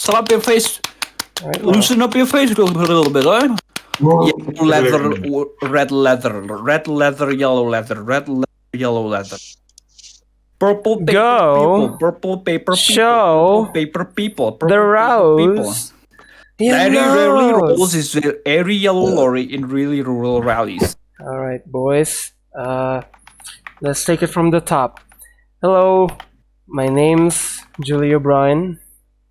slap your face. Right, Loosen up your face a little bit, huh? Yellow leather, red leather, red leather, yellow leather, red leather, yellow leather. Purple paper people, purple paper people, Show purple paper people, purple the paper people. rose. You Very rarely rolls knows. is the airy yellow lorry in really rural rallies. All right, boys. Let's take it from the top. Hello, my name's Juliobrine.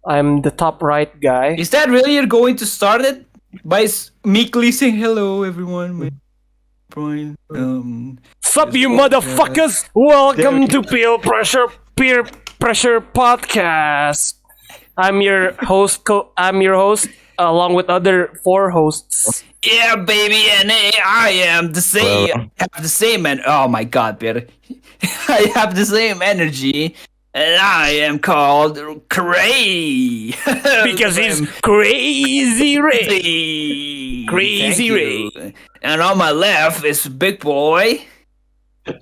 I'm the top right guy. Is that really you're going to start it by meekly saying hello, everyone? My Brian. Sup, you motherfuckers! Welcome to Peer Pressure Podcast. I'm your host. I'm your host, along with other 4 hosts. Yeah, baby, and I am the same. Have the same oh my God, Pear. I have the same energy, and I am called Kreeei. Because he's Crazy Ray. Crazy Ray. And on my left is Big Boy.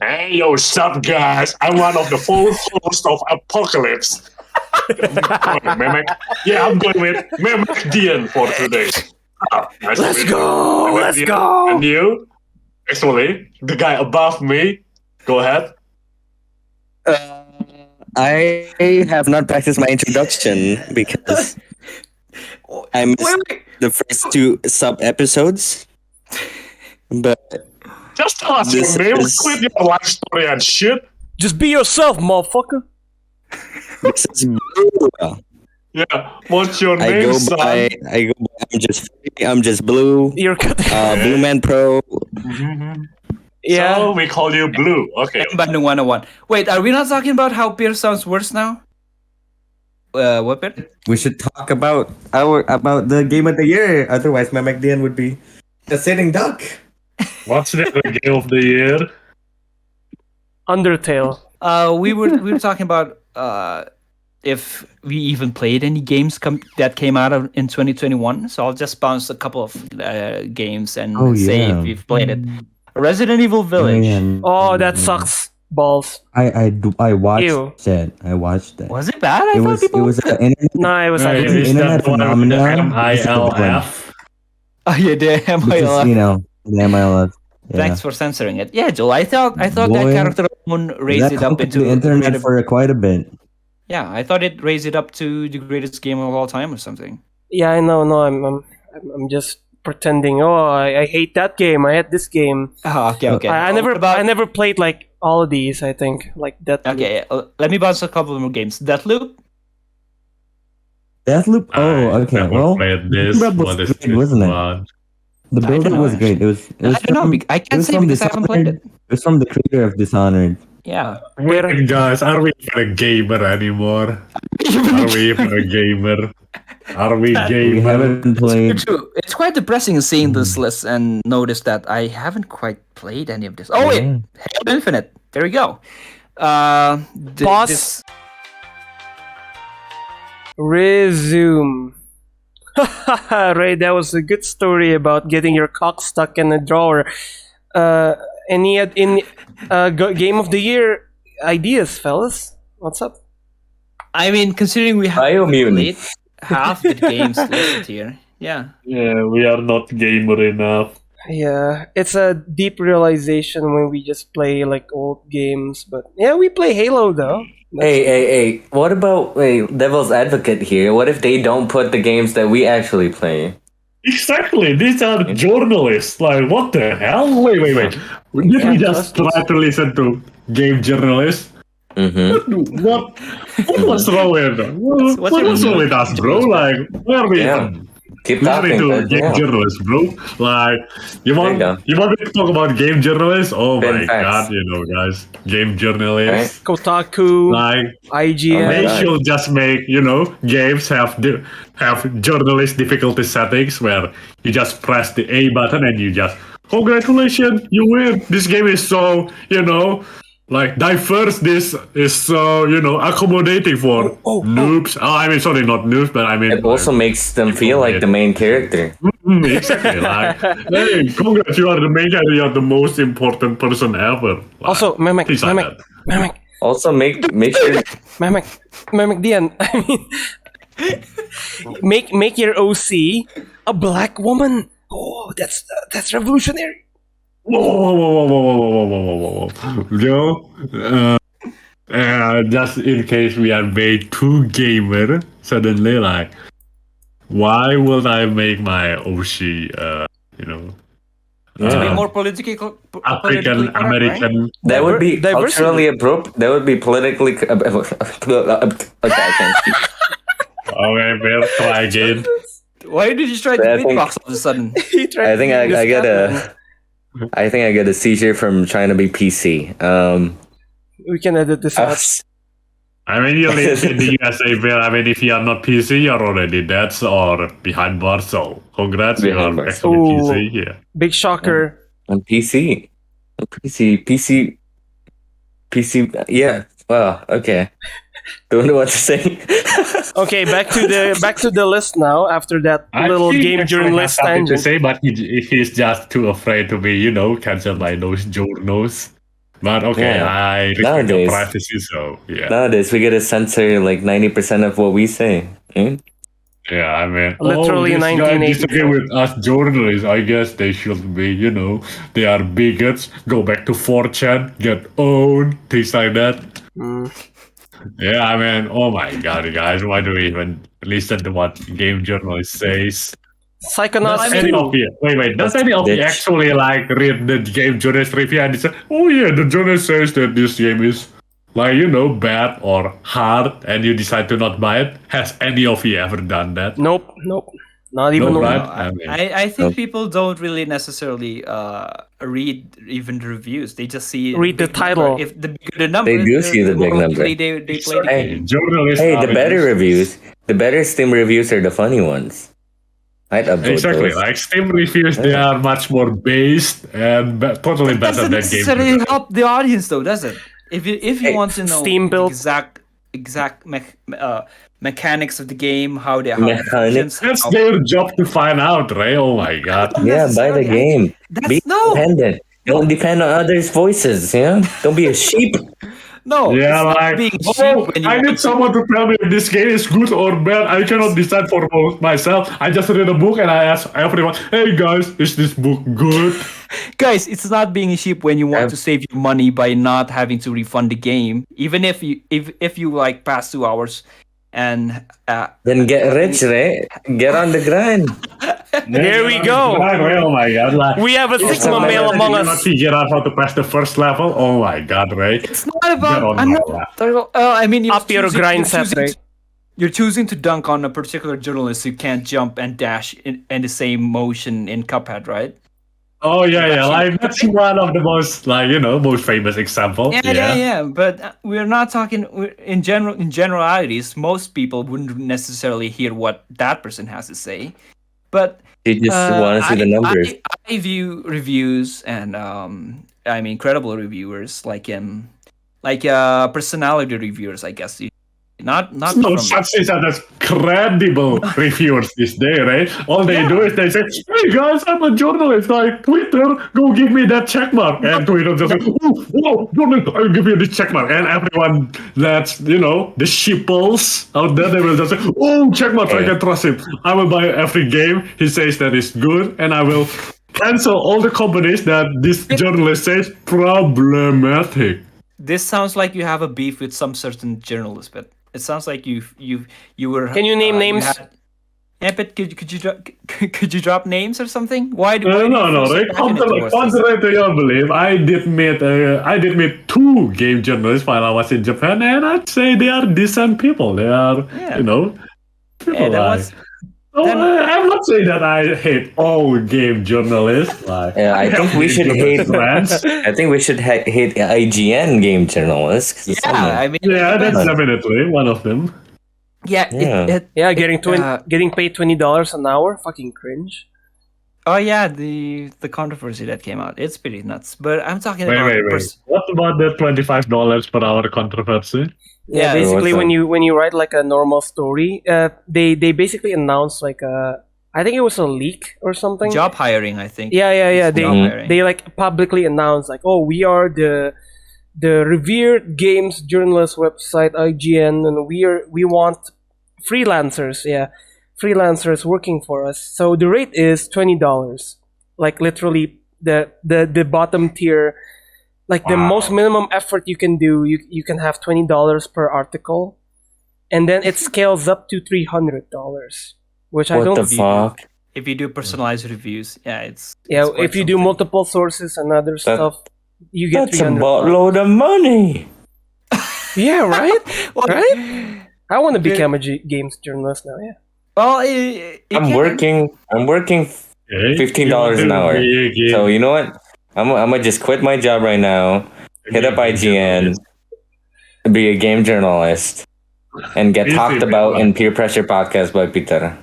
Hey, yo, sup, guys? I'm one of the 4 hosts of Apocalypse. Yeah, I'm going with Memek Dian for today. Nice Let's go! Let's go! And you? Actually, the guy above me. Go ahead. I have not practiced my introduction because I missed the first 2 sub-episodes. But just tell us your name, quit your life story and shit. Just be yourself, motherfucker. This is Blue. Yeah, what's your name, son? I'm just Blue. You're Blue Man Pro. Yeah. So we call you Blue. Okay. Bandung 101. Wait, are we not talking about how Pear sounds worse now? What, Pear? We should talk about the game of the year. Otherwise, my McDian would be a sitting duck. What's the game of the year? Undertale. We were talking about if we even played any games that came out in 2021. So I'll just bounce a couple of games and say if we've played it. Resident Evil Village. Oh, that sucks balls. I watched Ew. that. I watched that. Was it bad? It was an internet. No, it was It's an internet phenomenon. MILF. Oh yeah, the Because, MILF. the MILF. Yeah. Thanks for censoring it. Yeah, Joel. I thought that character alone raised That it up into the internet for quite a bit. Yeah, I thought it raised it up to the greatest game of all time or something. Yeah, I know. No, I'm just pretending. Oh, I hate that game. I hate this game. Oh, okay. I never played like all of these. I think like that. Okay, let me bounce a couple more games. Deathloop. Deathloop. Oh, okay. Well, this. the build was great, wasn't it? The build was great. It was. I don't know. I can't say because I haven't played it. It was from the creator of Dishonored. Yeah. Wait, guys, are we even a gamer anymore? Are we even a gamer? Are we gamer? We haven't played. True. It's quite depressing seeing this list and notice that I haven't quite played any of this. Oh wait, Halo Infinite. There we go. Pause. Resume. Ray, that was a good story about getting your cock stuck in a drawer. Any game of the year ideas, fellas? What's up? I mean, considering we have played half the games listed here. Yeah. Yeah, we are not gamer enough. Yeah, it's a deep realization when we just play like old games. But yeah, we play Halo though. Hey, what about Devil's Advocate here? What if they don't put the games that we actually play? Exactly, these are journalists. Like, what the hell? Wait. Did we just try to listen to game journalists? Mm-hmm. What was wrong with them? What was wrong with us, bro? Like, where are we from? Keep listening talking, to game journalists, bro. Like, you want me to talk about game journalists? Oh my god, guys, game journalists, Kotaku, like IGN. They should just make games have journalist difficulty settings where you just press the A button and you just congratulations, you win. This game is so like diverse. This is so accommodating for noobs. I mean, sorry, not noobs, but I mean it also makes them feel like the main character. Exactly. Like, hey, congrats, you are the main character. You are the most important person ever. Like, also, Memek. Also, make sure Memek Dian. I mean, Make your OC a black woman. Oh, that's revolutionary. Whoa, whoa, whoa, whoa, whoa, whoa, whoa, whoa, whoa, whoa. Joe, just in case we are made too gamer, suddenly, like, why would I make my OC, you know, To be Yeah. more politically correct, African right? American? That would be Diversity. culturally appropriate. That would be politically. Okay, I can't speak. Okay, we'll try again. Why did you try to I beatbox think- all of a sudden? He tried I to think do I this get Batman. I think I get a seizure from trying to be PC. We can edit this I out. was- I mean, you live in the USA, Bill. I mean, if you are not PC, you're already dead or behind bars. So, congrats, you Behind are bars. actually Ooh. PC here. Big shocker. on PC. PC. Yeah. Well, okay. Don't know what to say. Okay, back to the list now. After that little think game actually journalist has something to tangent. say, but he's just too afraid to be, cancelled by those journals. But okay, Yeah. I respect your Nowadays. privacy, so yeah. Nowadays, we get to censor like 90% of what we say. Eh? Yeah, I mean, Literally this guy 1984. disagree with us journalists. I guess they should be, they are bigots. Go back to 4chan, get owned, things like that. Mm. Yeah, I mean, oh my god, guys, why do we even listen to what game journalist says? Psychonauts Does any 2. of you, wait, does That's any of you bitch. actually like read the game journalist review and say, oh yeah, the journalist says that this game is like, bad or hard and you decide to not buy it? Has any of you ever done that? Nope. Not even No, one. right? No, I mean, I think Nope. people don't really necessarily read even the reviews. They just see Read the big title. number. If the bigger the number, They do see the big more number. likely they play the Hey, game. journalists Hey, are the better useless. the better Steam reviews are the funny ones. I'd upvote Exactly, those. like Steam reviews, they Yeah. are much more based and totally better Doesn't than game necessarily journalists. help the audience though, does it? If you Hey, want to know Steam the built- exact mechanics of the game, how it Mechanics? functions, That's how- their job to find out, Ray. Oh my god. Yeah, buy the necessarily. game. That's Be no. independent. Don't depend on others' voices. Yeah, don't be a sheep. No, Yeah, it's not like, being cheap oh, when you I want need someone to tell me if this game is good or bad. I cannot decide for myself. I just read a book and I ask everyone, hey guys, is this book good? Guys, it's not being cheap when you want I've- to save your money by not having to refund the game, even if you like past 2 hours, and Then get rich, right? Get on the grind. There we go. Right, Ray, oh my god. Like, We have a Sigma Someone male that among you cannot us. figure out how to pass the first level. Oh my god, Ray. it's not Get about. on I'm my not. lap. I mean, Up your grind set, right? You're choosing to dunk on a particular journalist who can't jump and dash in the same motion in Cuphead, right? Oh yeah, yeah. Actually- Like that's one of the most most famous example. Yeah. But we're not talking in general. In generalities, most people wouldn't necessarily hear what that person has to say. But You just want to see the numbers. I view reviews and I mean credible reviewers like personality reviewers, I guess. Not No from such thing as credible reviewers this day, right? All they do is they say, "Hey guys, I'm a journalist. Like Twitter, go give me that check mark." And Twitter just like, "Oh, whoa, journalist, I'll give you this check mark." And everyone that's the sheeples out there, they will just say, "Oh, check mark, I can trust him. I will buy every game he says that is good, and I will cancel all the companies that this journalist says problematic." This sounds like you have a beef with some certain journalist, but it sounds like you were. Can you name names? Yeah, but could you drop names or something? Why do? No. Right? Contrary to your belief, I did meet two game journalists while I was in Japan, and I'd say they are decent people. They are, Yeah. people Yeah, that like. was. So, then- I'm not saying that I hate all game journalists. Like, Yeah, I think we should hate. friends. I think we should hate IGN game journalists. 'cause some of Yeah, them- I mean. Yeah, that's Fun. definitely one of them. Yeah. Yeah. Yeah, getting paid $20 an hour. Fucking cringe. Oh yeah, the controversy that came out. It's pretty nuts. But I'm talking Wait, about. wait. What about the $25 per hour controversy? Yeah, Yeah, basically what's when you write like a normal story, they basically announce like I think it was a leak or something. Job hiring, I think. Yeah. It's They job hiring. they like publicly announce like, oh, we are the revered games journalist website IGN, and we want freelancers. Yeah, freelancers working for us. So the rate is $20. Like literally the bottom tier, like the most minimum effort you can do, you can have $20 per article, and then it scales up to $300, which I don't. What the fuck? If you do personalized reviews, it's if you do multiple sources and other stuff, you get That's a $300. boatload of money. Yeah, right. Right. I want to become a games journalist now. Yeah. Well, I'm working $15 an hour. So you know what? I'm gonna just quit my job right now, hit up IGN, be a game journalist, and get talked about in Peer Pressure podcast by Peter.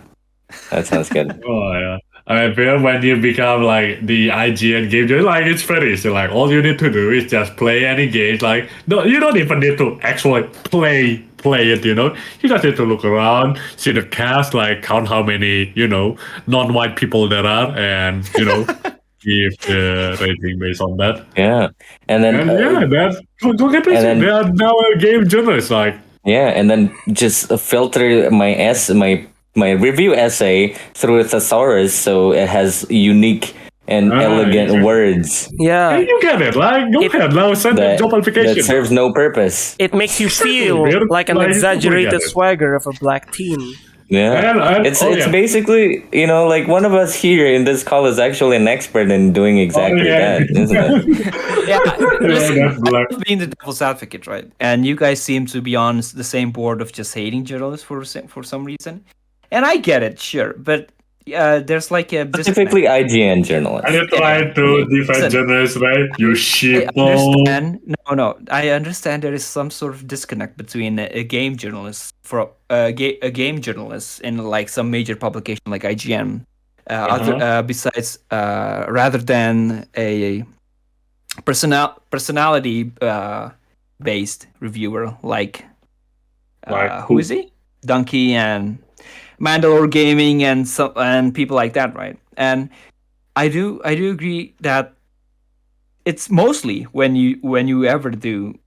That sounds good. Oh yeah. I mean, Pear, when you become like the IGN game journalist, like it's pretty easy. Like all you need to do is just play any games. Like no, you don't even need to actually play it. You just need to look around, see the cast, like count how many non-white people there are, and give the rating based on that. Yeah, and then that's go get this. They are now a game journalist, like. Yeah, and then just filter my review essay through a thesaurus so it has unique and elegant words. Yeah. You get it. Like, go ahead. Now send the job application. That serves no purpose. It makes you feel like an exaggerated swagger of a black teen. Yeah. It's basically, like one of us here in this call is actually an expert in doing exactly that, isn't it? Listen, being the devil's advocate, right? And you guys seem to be on the same board of just hating journalists for some reason. And I get it, sure, but there's like a specifically IGN journalists. Are you trying to defend journalists, right? You sheeple. I understand there is some sort of disconnect between a game journalist a game journalist in like some major publication like IGN, besides rather than a personality based reviewer like who is he? Donkey and Mandalore Gaming and people like that, right? And I do agree that it's mostly when you ever do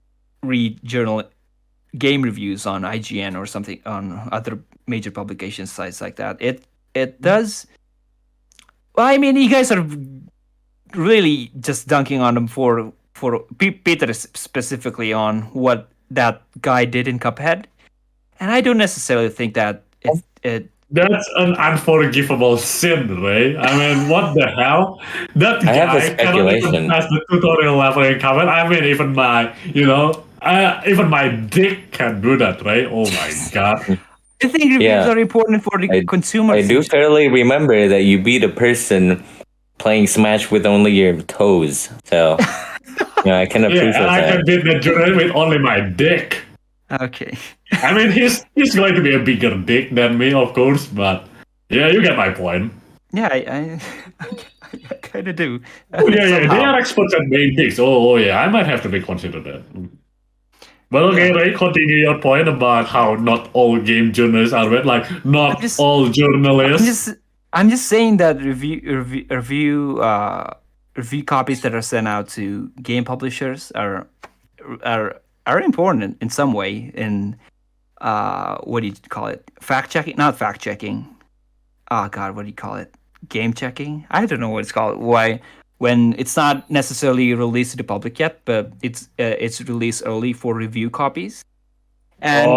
read game reviews on IGN or something on other major publication sites like that. It does. Well, I mean, you guys are really just dunking on them for Peter specifically on what that guy did in Cuphead, and I don't necessarily think that it. That's an unforgivable sin, right? I mean, what the hell? That guy cannot even pass the tutorial level in Cuphead. I mean, even my dick can do that, right? Oh my god. I think reviews are important for the consumers. I do fairly remember that you beat a person playing Smash with only your toes. So, I can appreciate that. I can beat the journalist with only my dick. Okay. I mean, he's going to be a bigger dick than me, of course, but yeah, you get my point. Yeah, I kind of do. They are experts at making dicks. Oh, yeah, I might have to reconsider that. But okay, Ray, continue your point about how not all game journalists are bad. Like, all journalists. I'm just saying that review copies that are sent out to game publishers are important in some way. In what do you call it? Fact checking? Not fact checking. Oh God, what do you call it? Game checking? I don't know what it's called. Why? When it's not necessarily released to the public yet, but it's released early for review copies, and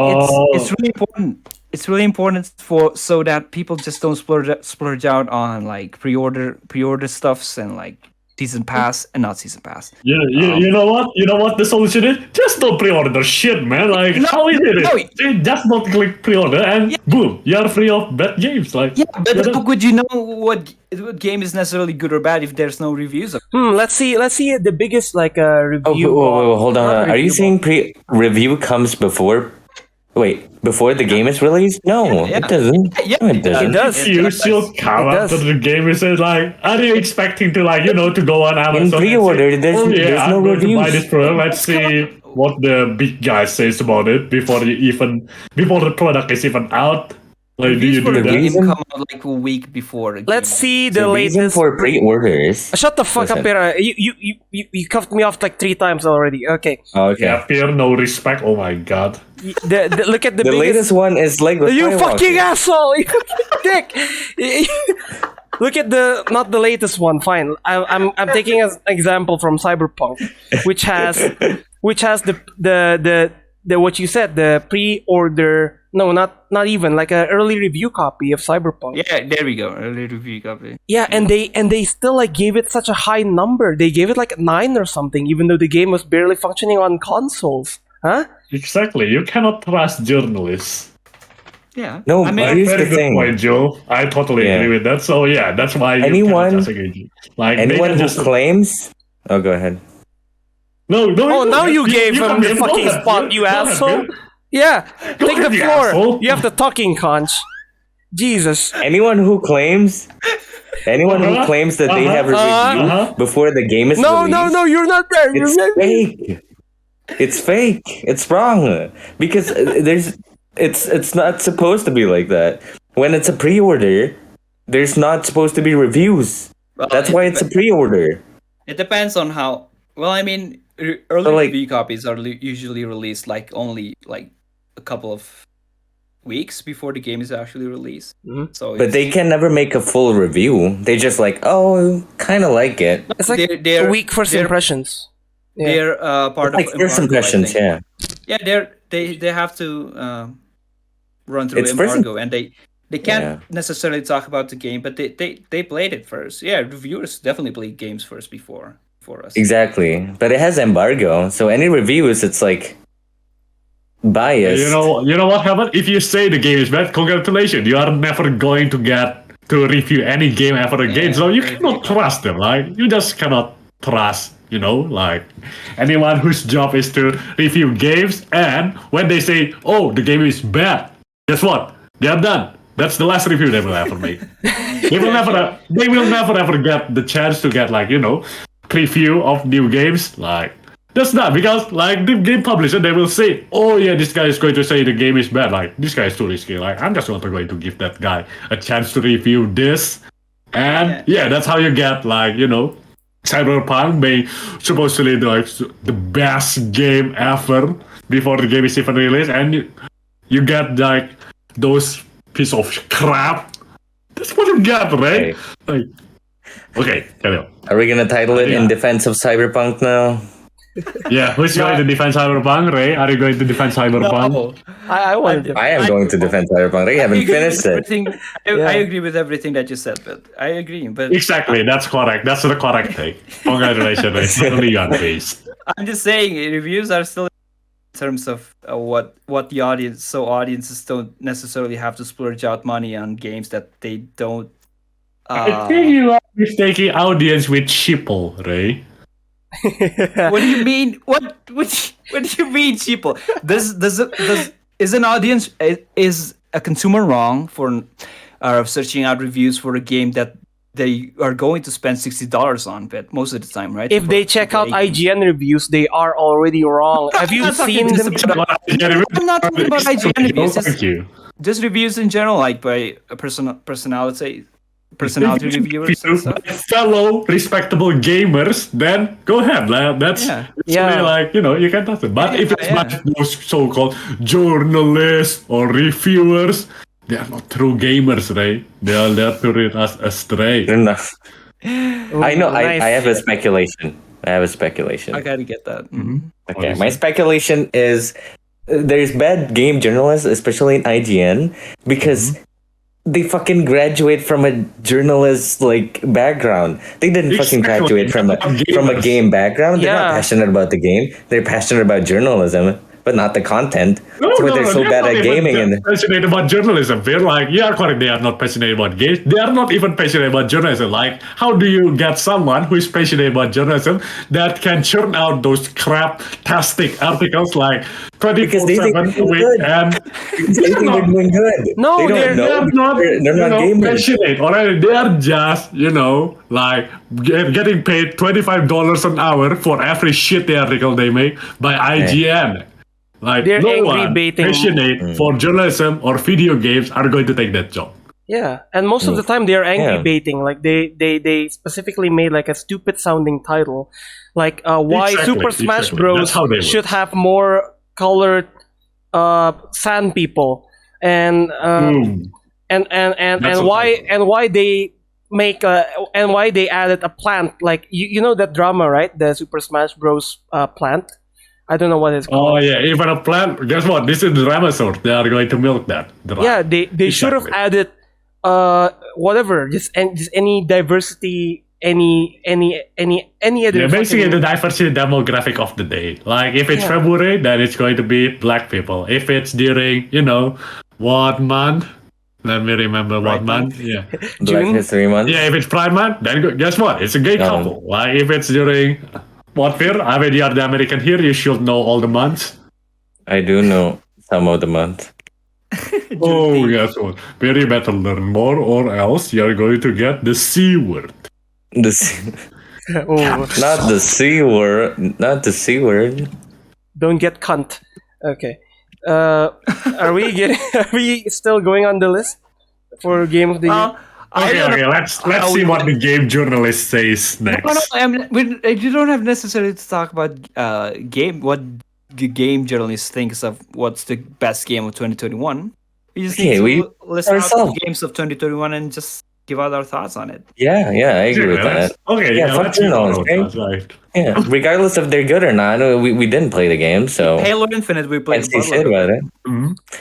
it's really important. It's really important so that people just don't splurge out on like pre-order stuffs and like season pass and not season pass. Yeah, you know what? You know what the solution is? Just don't pre-order shit, man. Like how is it? Just don't click pre-order and boom, you're free of bad games. Like but how could you know what game is necessarily good or bad if there's no reviews? Let's see the biggest review. Hold on. Are you saying review comes before? Wait, before the game is released? No, it doesn't. Yeah, it does. You still come after the game is like, are you expecting to to go on Amazon? In pre-order, there's no reviews. To buy this product. Let's see what the big guy says about it before the product is even out. Like, do you do that? Come out like a week before. Let's see the latest for pre-orders. Shut the fuck up, Pear. You cuffed me off like 3 times already. Okay. Yeah, Pear, no respect. Oh my god. Look at the latest one is like you fucking asshole. dick. Look at not the latest one. Fine, I'm taking as example from Cyberpunk, which has the what you said, the pre-order. No, not even like an early review copy of Cyberpunk. Yeah, there we go. Early review copy. Yeah, and they still like gave it such a high number. They gave it like a 9 or something, even though the game was barely functioning on consoles. Huh? Exactly. You cannot trust journalists. Yeah. No, I mean, but here's Very the good thing. point, Joe. I totally agree with that. So yeah, that's why you Anyone- cannot trust a game. Like Anyone they who just claims... Oh, go ahead. no. Oh, now you gave him come the in. fucking Go ahead, spot, Bill. you Go ahead, asshole. Bill. Yeah, take the ahead, you floor. asshole. You have the talking conch. Jesus. Anyone who claims that they have a review before the game is No, released, no, you're not there. You're it's not there. fake. It's fake. It's wrong because it's not supposed to be like that. When it's a pre-order, there's not supposed to be reviews. well, That's why it's a pre-order. It depends on how. Well, I mean, early So, like- review copies are usually released like only like a couple of weeks before the game is actually released. Mhm. So, But they can never make a full review. They just like, oh, kind of like it. It's like they're a week first they're- impressions. Yeah. They're part Like of first embargo, I impressions, think. yeah. Yeah, they have to run through It's first embargo, and they can't Yeah. necessarily talk about the game, but they played it first. Yeah, reviewers definitely play games first before us. Exactly. But it has embargo, so any reviews, it's like biased. You know what happened? If you say the game is bad, congratulations. You are never going to get to review any game ever again. So you cannot trust them. Like you just cannot trust. You know, like anyone whose job is to review games, and when they say, "Oh, the game is bad," guess what? They are done. That's the last review they will ever make. They will never ever get the chance to get like preview of new games. Like that's not because like the game publisher they will say, "Oh yeah, this guy is going to say the game is bad. Like this guy is too risky. Like I'm just not going to give that guy a chance to review this." And yeah, that's how you get like Cyberpunk being supposedly like the best game ever before the game is even released, and you get like those piece of crap. That's what you get, right? Like, okay, carry on. Are we gonna title it Yeah. In Defense of Cyberpunk now? Yeah, who's going to defend Cyberpunk, Ray? Are you going to defend Cyberpunk? No, I wanted to. I am going to defend Cyberpunk. I haven't finished it. I agree with everything that you said, but I agree. But Exactly, that's correct. That's the correct take. Congratulations, Ray. Finally you are based. I'm just saying, reviews are still in terms of what the audience. So audiences don't necessarily have to splurge out money on games that they don't. I think you are mistaking audience with sheeple, Ray. What do you mean? What do you mean, sheeple? Is an audience is a consumer wrong for searching out reviews for a game that they are going to spend $60 on? But most of the time, right? If they check out IGN reviews, they are already wrong. Have you seen them? I'm not talking about IGN reviews. Thank you. Just reviews in general, like by a personality reviewers. And stuff. Fellow respectable gamers, then go ahead. That's Yeah. like you can touch it. But if it's like those so-called journalists or reviewers, they are not true gamers, right? They are there to lead us astray. Enough. I know. nice. I have a speculation. I gotta get that. Mhm. Okay, my speculation is there's bad game journalists, especially in IGN, because they fucking graduate from a journalist like background. They didn't fucking Exactly. graduate from a game background. They're not Yeah. passionate about the game. They're passionate about journalism, but not the content. No, That's why no, they're so they're bad not at even gaming. And passionate about journalism. They're like, yeah, correct. They are not passionate about games. They are not even passionate about journalism. Like, how do you get someone who is passionate about journalism that can churn out those crap-tastic articles like Because they think 24/7 a they're week good. and they think they're doing good. No, they they're don't know. they're not, They're not gamers. passionate. Alright, they are just, like getting paid $25 an hour for every shitty article they make by IGN. Like They're no angry one baiting. passionate for journalism or video games are going to take that job. Yeah, and most of the time they are angry Yeah. baiting. Like they specifically made like a stupid sounding title, like why Exactly, Super Smash exactly. Bros That's how they work. should have more colored sand people, and Boom. That's why they make and why they added a plant, like you know that drama, right? The Super Smash Bros. Plant. I don't know what it's called. Oh yeah, even a plant. Guess what? This is the Ramasaur. They are going to milk that. Yeah, they should have added whatever, just any diversity, any other. Yeah, basically the diversity demographic of the day. Like if it's February, then it's going to be black people. If it's during, what month? Let me remember what month. Yeah, Black History Month. yeah. If it's Pride Month, then guess what? It's a gay couple. Like if it's during what year? I mean, you are the American here. You should know all the months. I do know some of the month. Oh, guess what? Very better learn more, or else you're going to get the C word. The C- Oh, not the C word. Not the C word. don't get cunt. Okay. Are we still going on the list for game of the year? Okay. Let's see what the game journalist says next. You don't have necessarily to talk about what the game journalist thinks of what's the best game of 2021. We just need to list out the games of 2021 and just give out our thoughts on it. Yeah, I agree with that. Okay, fuck journalists, right? Yeah, regardless if they're good or not. We didn't play the game, so Halo Infinite we played. Can't say shit about it.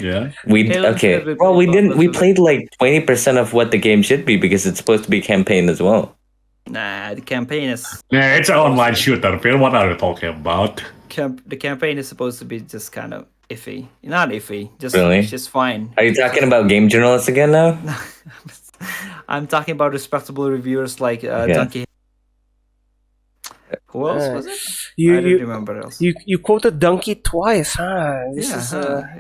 Yeah. We didn't. We played like 20% of what the game should be because it's supposed to be campaign as well. Nah, the campaign is. Yeah, it's an online shooter, Phil. What are you talking about? The campaign is supposed to be just kind of iffy. Not iffy, just Really? it's just fine. Are you talking about game journalists again now? I'm talking about respectable reviewers like Donkey. Who else was it? I don't remember else. You quoted Donkey twice, huh?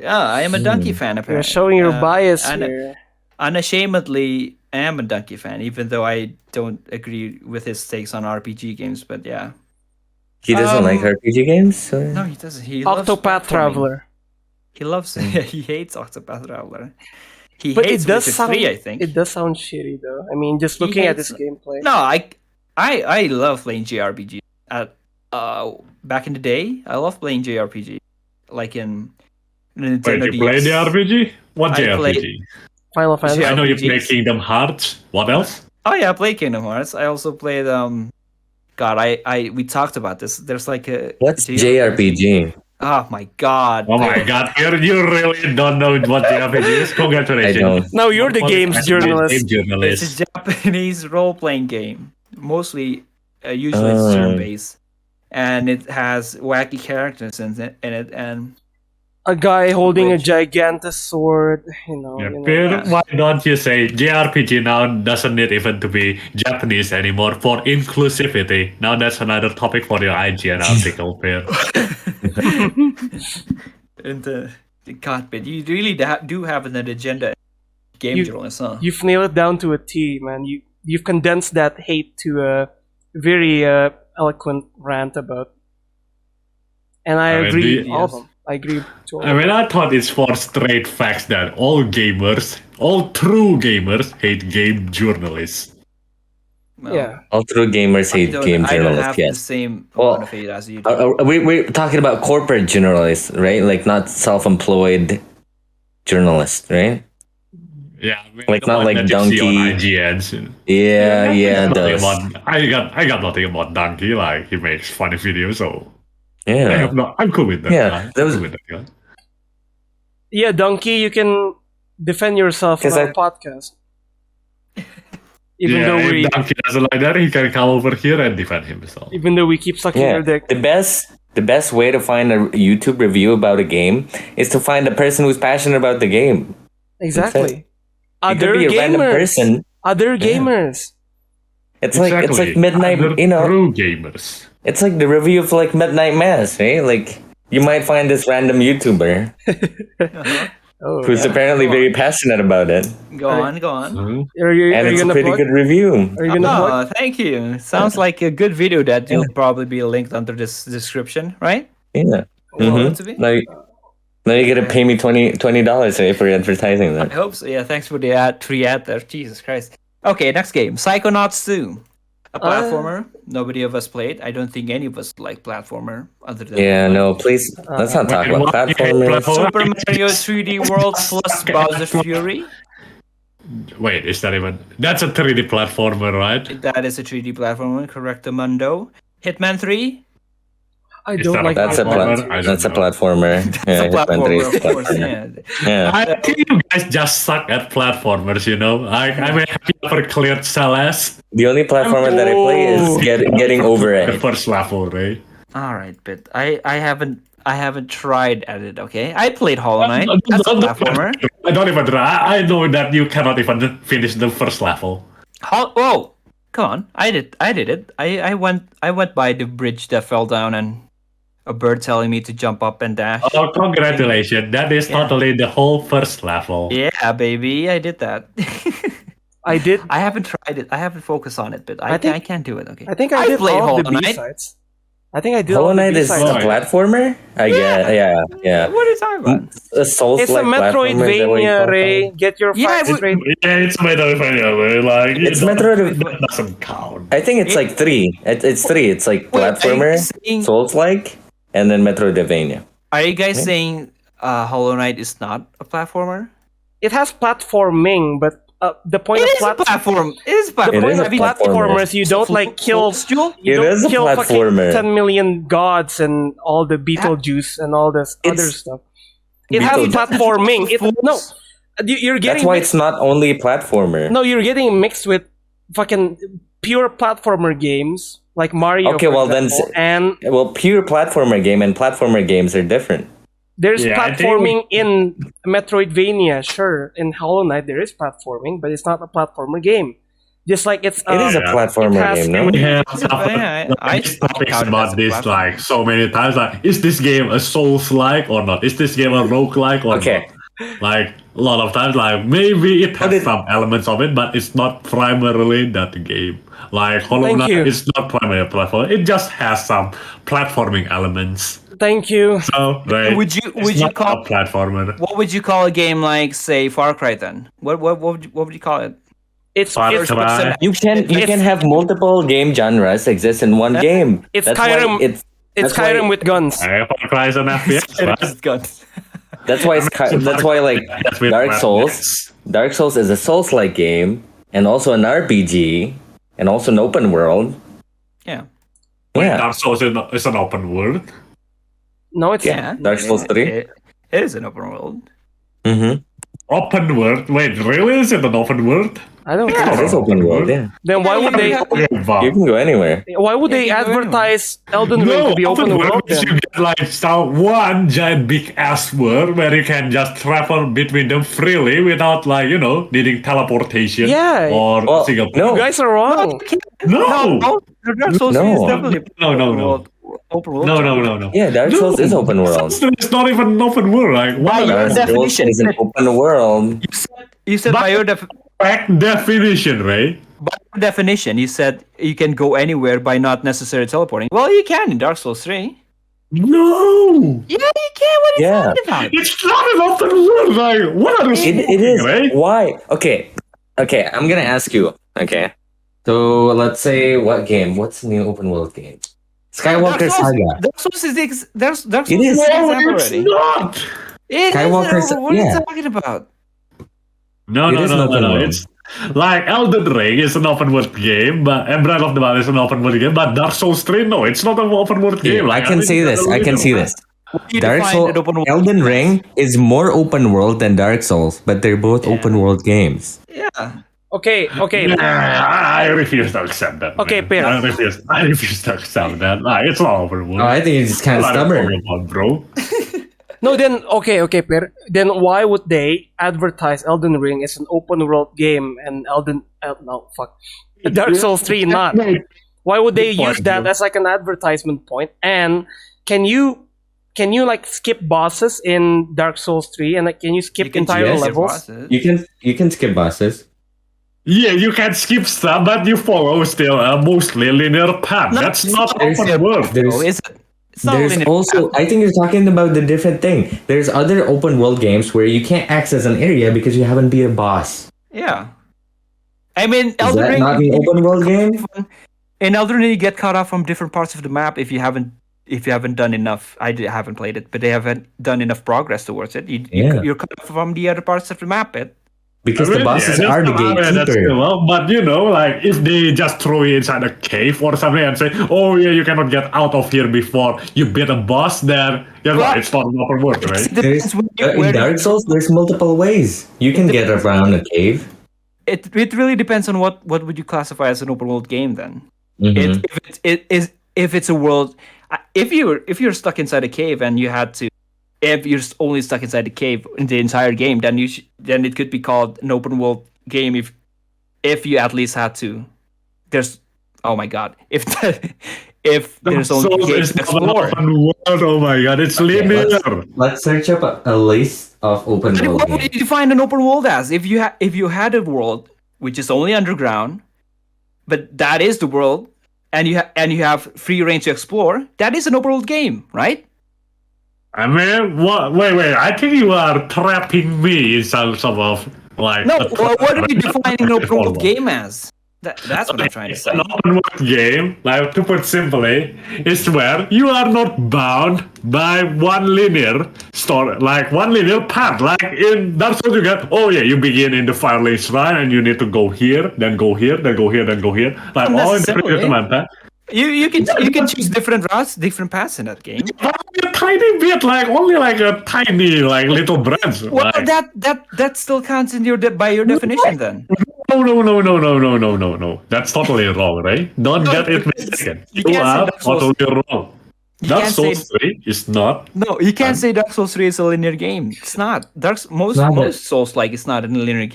I am a Donkey fan apparently. You're showing your bias and here. Unashamedly, I am a Donkey fan, even though I don't agree with his takes on RPG games. But yeah, He doesn't like RPG games. So... no, he doesn't. He Octopath loves Traveler. He loves. He hates Octopath Traveler. He But hates it does Witcher sound. 3, I think. It does sound shitty though. I mean, just looking at this gameplay. No, I love playing JRPG. Back in the day, I love playing JRPG. Like in Nintendo Wait, you play the RPG? What JRPG? Final Fantasy. I know you play Kingdom Hearts. What else? Oh yeah, I played Kingdom Hearts. I also played God, we talked about this. There's like a What's JRPG? Oh my god. Oh my god, you really don't know what JRPG is? Congratulations. I don't. No, you're the games journalist. It's a Japanese role-playing game. Mostly, usually it's turn-based. And it has wacky characters in it, and a guy holding a gigantic sword, Pear, why don't you say JRPG now doesn't need even to be Japanese anymore for inclusivity? Now that's another topic for your IGN article, Pear. And God, but you really do have an agenda, game journalist, huh? You've nailed it down to a T, man. You've condensed that hate to a very eloquent rant about. And I agree with all of them. I agree to all of them. I thought it's for straight facts that all true gamers hate game journalists. Well, Yeah. All true gamers hate game I don't journalists. have the Yes. same amount of hate as you do. We're talking about corporate journalists, right? Like not self-employed journalists, right? Yeah, Like the not one like that you see Donkey. on IGN. Yeah, Nothing those. I got nothing about Donkey. Like he makes funny videos, so Yeah. I'm cool with that. Yeah, guy. that was- I'm cool with that guy. Yeah, Donkey, you can defend yourself on 'Cause our podcast. Even though if Donkey doesn't like that, he can come over here and defend himself. even though we keep sucking Yeah. your dick. The best way to find a YouTube review about a game is to find a person who's passionate about the game. Exactly. It could be a random person. Other gamers. It's like midnight, True gamers. It's like the review of like Midnight Mass, right? Like you might find this random YouTuber who's apparently very passionate about it, Go on. Are you and it's a gonna pretty plug? good review. Are you gonna plug? Oh, thank you. Sounds like a good video that will probably be linked under this description, right? Yeah. Well, to be? Now you gotta pay me $20 right, for advertising I that. hope so. Yeah, thanks for the free ad there. Jesus Christ. Okay, next game. Psychonauts 2. A platformer. Nobody of us played. I don't think any of us like platformer other than Yeah, no, please. Let's not talk about platformers. Super Mario 3D World plus Bowser's Fury. Wait, is that even? That's a 3D platformer, right? That is a 3D platformer, correctamundo. Hitman 3? I Is don't that a like That's a platformer? I don't that's a know. platformer. It's a Hitman 3 platformer, is a of course. platformer. Yeah. Yeah. I think you guys just suck at platformers, you know? I mean, have you ever cleared Celeste? The only platformer that I play is getting over The it. first level, right? All right, but I haven't tried at it. Okay, I played Hollow Knight. That's a Don't- platformer. I don't even try. I know that you cannot even finish the first level. Whoa, come on! I did it. I went by the bridge that fell down and a bird telling me to jump up and dash. Oh, congratulations. That is Yeah. totally the whole first level. Yeah, baby, I did that. I did. I haven't tried it. I haven't focused on it, but I can't do it. Okay. I think I I've did played all of the Hollow Knight. B-sides. I think I did Hollow all the Knight is a B-sides. platformer? I get yeah. What are you talking about? A Souls It's a like platformer, is that what you Metroidvania, call Ray. it? Get your Yeah, facts straight. Yeah, it's Metroidvania, like It's that doesn't count. I think it's like three. It's three. It's like Wait, are you platformer, saying- Souls like, and then Metroidvania. Are you guys Yeah. saying Hollow Knight is not a platformer? It has platforming, but the point It of is a platform. It is a the platform. It point is a of platformer. platformers, you don't like kill. You It don't is a kill fucking platformer. 10 million gods and all the Beetlejuice and all this other It's- stuff. It has Beetlejuice. platforming. No, you're That's getting why mixed, it's not only a platformer. no, you're getting mixed with fucking pure platformer games like Mario. Okay, for well then example, and Well, pure platformer game and platformer games are different. there's Yeah, I think platforming in Metroidvania. Sure, in Hollow Knight there is platforming, but it's not a platformer game. Just like it's It is a Yeah. platformer it has- game, no? We have Yeah, I topics count it as about a this platform. like so many times. Like, is this game a Souls-like or not? Is this game a roguelike or Okay. not? Like a lot of times, like maybe it has some elements of it, but it's not primarily that game. Like Hollow Thank Knight, you. it's not primarily a platform. It just has some platforming elements. Thank you. So, right, Would you it's not call a platformer? what would you call a game like say Far Cry then? What would you call it? It's Far it's, Cry. You can have multiple game genres exist in one game. It's That's Skyrim. why it's it's that's why- Skyrim with guns. Far Cry is an FPS, right? Just guns. that's why that's why like That's with Dark Souls. weapons. Dark Souls is a Souls-like game and also an RPG and also an open world. Yeah. Yeah. Dark Souls is an open world. No, it's Yeah. Dark Souls 3? It is an open world. Mm-hmm. Open world? Wait, really? Is it an open world? I don't Yeah. think It is so. open world, yeah. Then why would they? You can go anywhere. Why would they Yeah, you can go advertise Elden Ring No, to be open world? is Then? you get like one giant big ass world where you can just travel between them freely without like needing teleportation. Yeah. Or Well, single. no. You guys are wrong. No. Dark Souls No. is definitely No. open world. No. Yeah, Dark Souls is open world. It's not even an open world. Like By what? your Dark Souls definition, is an open world. you said by your Definition, right? definition, you said you can go anywhere by not necessarily teleporting. Well, you can in Dark Souls 3. No. Yeah, you can. What are you Yeah. talking about? It's not an open world. Like what are you It is. right? Why? Okay, I'm gonna ask you. Okay, so let's say what game? What's the new open world game? Skywalker Saga. Dark Souls is Dark Souls It is. an No, example it's already. not. It Skywalker is. What are yeah. you talking about? No, It is an open world. It's like Elden Ring is an open world game, but Breath of the Wild is an open world game. But Dark Souls 3, no, it's not an open world Here, game. I can see this. I can see this. You Dark define Souls, an open world Elden game as- Ring is more open world than Dark Souls, but they're both open world games. Yeah. Okay. I refuse to accept that. Okay, man. Pear. I refuse to accept that. Like, it's not open world. Oh, I think it's just kind of What are you stubborn. talking about, bro. No, then okay, Per. Then why would they advertise Elden Ring as an open world game and Dark Souls 3 not? Why would they Good point, use that bro. as like an advertisement point? And can you like skip bosses in Dark Souls 3 and like can you skip You can entire choose your levels? bosses. You can skip bosses. Yeah, you can skip stuff, but you follow still a mostly linear path. No, That's it's not not open world. Oh, is it? It's not There's linear. also, I think you're talking about the different thing. There's other open world games where you can't access an area because you haven't beat a boss. Yeah. I mean, Is Elden that Ring. not an open world game? In Elden Ring, you get cut off from different parts of the map if you haven't done enough. Haven't played it, but they haven't done enough progress towards it. Yeah. You're cut off from the other parts of the map. Because the bosses are the gatekeeper. But like if they just throw you inside a cave or something and say, "Oh yeah, you cannot get out of here before you beat a boss," then it's not an open world, right? In Dark Souls, there's multiple ways you can get around a cave. It really depends on what would you classify as an open world game then. Mm-hmm. If it's a world, if you're stuck inside a cave and you had to. If you're only stuck inside the cave in the entire game, then then it could be called an open world game. If you at least had to, oh my god, if there's only a cave to explore. Oh my god, it's linear. Let's search up a list of open world What games. would you define an open world as? If you had a world which is only underground, but that is the world, and you have free range to explore, that is an open world game, right? I mean, what? Wait! I think you are trapping me in some sort of like. No, what are you defining an open world game as? That's what I'm trying to say. An open world game, like to put simply, is where you are not bound by one linear story, like one linear path. Like in Dark Souls, you get, you begin in the Firelink Shrine and you need to go here, then go here, then go here, then go here. Like all in the previous path. You can choose different routes, different paths in that game. A tiny bit, only a tiny, little branch. Well, that still counts in by your definition then. No. That's totally wrong, right? Don't get it mistaken. You are totally wrong. Dark Souls 3 is not. No, you can't say Dark Souls 3 is a linear game. It's not. Most Souls-like is not a linear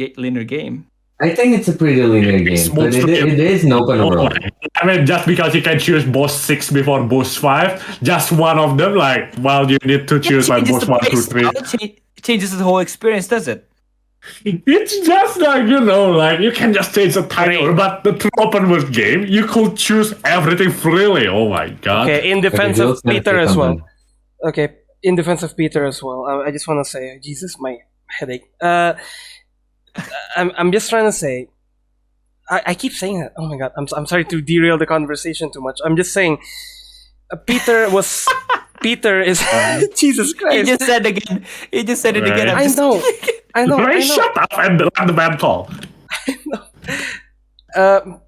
game. I think it's a pretty linear game, but it is an open world. I mean, just because you can choose boss 6 before boss 5, just one of them, you need to choose boss 1, 2, 3. It changes the whole experience, does it? It's just you can just change the title, but the true open world game, you could choose everything freely. Oh my god. Okay, in defense of Peter as well. Okay, in defense of Peter as well, I just want to say, Jesus, my headache. I'm just trying to say, I keep saying that. Oh my god, I'm sorry to derail the conversation too much. I'm just saying, Peter is Jesus Christ. He just said it again. I know. Shut up and let the man talk.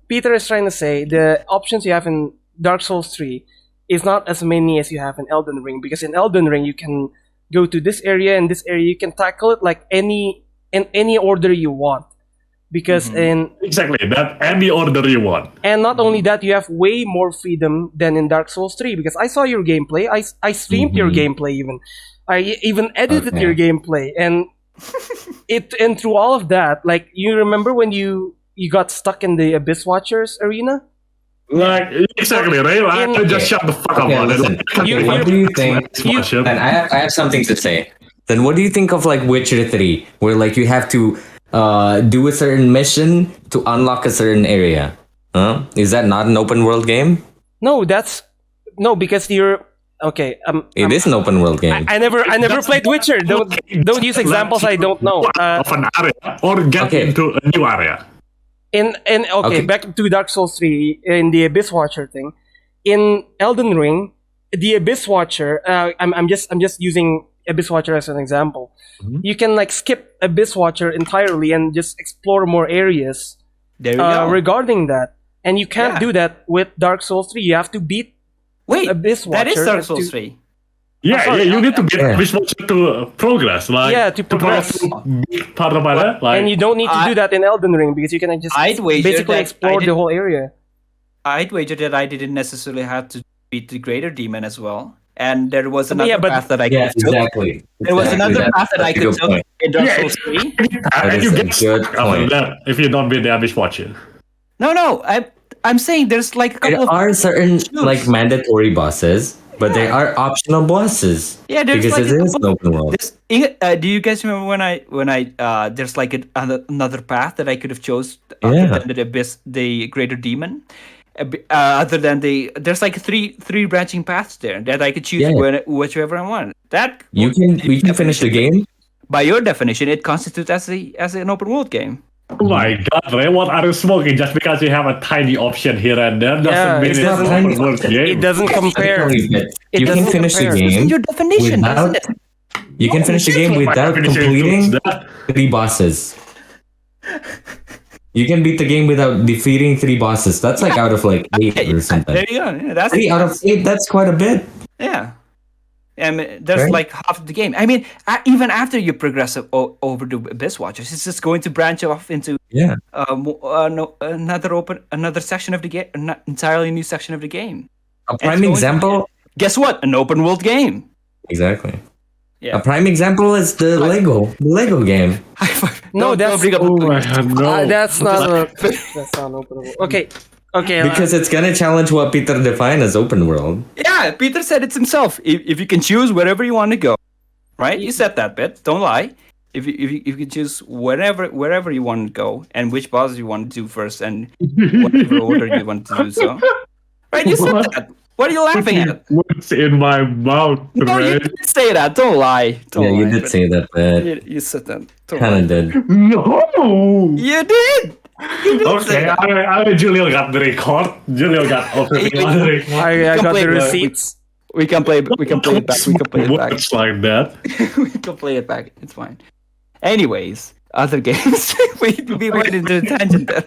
Peter is trying to say the options you have in Dark Souls 3 is not as many as you have in Elden Ring, because in Elden Ring you can go to this area and this area, you can tackle it in any order you want, because exactly that any order you want. And not only that, you have way more freedom than in Dark Souls 3, because I saw your gameplay. I streamed your gameplay even. I even edited your gameplay, and through all of that, you remember when you got stuck in the Abyss Watchers arena? Exactly, right? Just shut the fuck up on it. What do you think? And I have something to say. Then what do you think of Witcher 3, where you have to do a certain mission to unlock a certain area? Is that not an open world game? No, because you're okay. It is an open world game. I never played Witcher. Don't use examples I don't know. Of an area or get into a new area. Back to Dark Souls 3 in the Abyss Watcher thing. In Elden Ring, the Abyss Watcher. I'm just using Abyss Watcher as an example. You can skip Abyss Watcher entirely and just explore more areas regarding that. And you can't do that with Dark Souls 3. You have to beat Abyss Watcher. That is Dark Souls 3. You need to beat Abyss Watcher to progress. To progress. Part of that. And you don't need to do that in Elden Ring, because you can just basically explore the whole area. I'd wager that I didn't necessarily have to beat the Greater Demon as well. And there was another path that I could take. Exactly. There was another path that I could take in Dark Souls 3. And you get stuck after that if you don't beat the Abyss Watcher. No. I'm saying there's a couple of... There are certain mandatory bosses, but there are optional bosses. Yeah, there's because it is an open world. Do you guys remember when I there's another path that I could have chose other than the Abyss, the Greater Demon? Other than there's three branching paths there that I could choose whichever I want. We can finish the game. By your definition, it constitutes as an open world game. Oh my god, Ray, what are you smoking? Just because you have a tiny option here and there doesn't mean it's an open world game. It doesn't compare. You can finish the game. This is your definition, isn't it? You can finish the game without completing 3 bosses. You can beat the game without defeating 3 bosses. That's like out of like 8 or something. There you go. Yeah, that's 3 out of 8. That's quite a bit. Yeah. And there's Right. like half of the game. I mean, even after you progress over to Abyss Watchers, it's just going to branch off into Yeah. another section of the game, an entirely new section of the game. A And prime it's going to- example. Guess what? An open world game. Exactly. Yeah. A prime example is the Lego game. High five. No, Don't that's- bring up Oh my god, no. That's not openable. Okay. Because it's gonna challenge what Peter defined as open world. Yeah, Peter said it himself. If you can choose wherever you want to go, right? You said that bit. Don't lie. If you can choose wherever you want to go and which bosses you want to do first and whatever order you want to do so. Right? You said What? that. What are you laughing at? What's in my mouth, No, you right? didn't say that. Don't lie. Don't Yeah, you lie, did but say that, but You said that. Don't kind lie. of did. No! You did. You did say Okay, that. Julio got the record. Julio got everything on the record. I got the Complete- receipts. We can play it back. We can play it back. Words like that. We can play it back. It's fine. Anyways, other games. we went into a tangent then.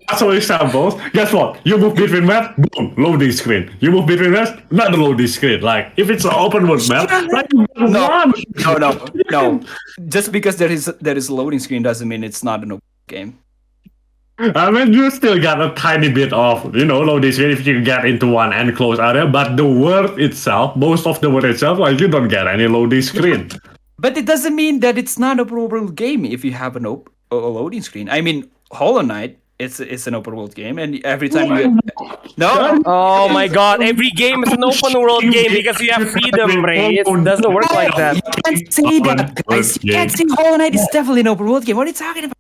That's all examples. Guess what? You move between map, boom, loading screen. You move between maps, not the loading screen. Like if it's an open world map, like you got one. No. Just because there is a loading screen doesn't mean it's not an open game. I mean, you still got a tiny bit of, loading screen if you get into one enclosed area, but the world itself, most of the world itself, like you don't get any loading screen. But it doesn't mean that it's not an open world game if you have a loading screen. I mean, Hollow Knight, it's an open world game, and every time you no, Oh my god, every game is an open world game because you have freedom, Ray. It doesn't work like that. you can't say that, guys. You can't say Hollow Knight is definitely an open world game. What are you talking about?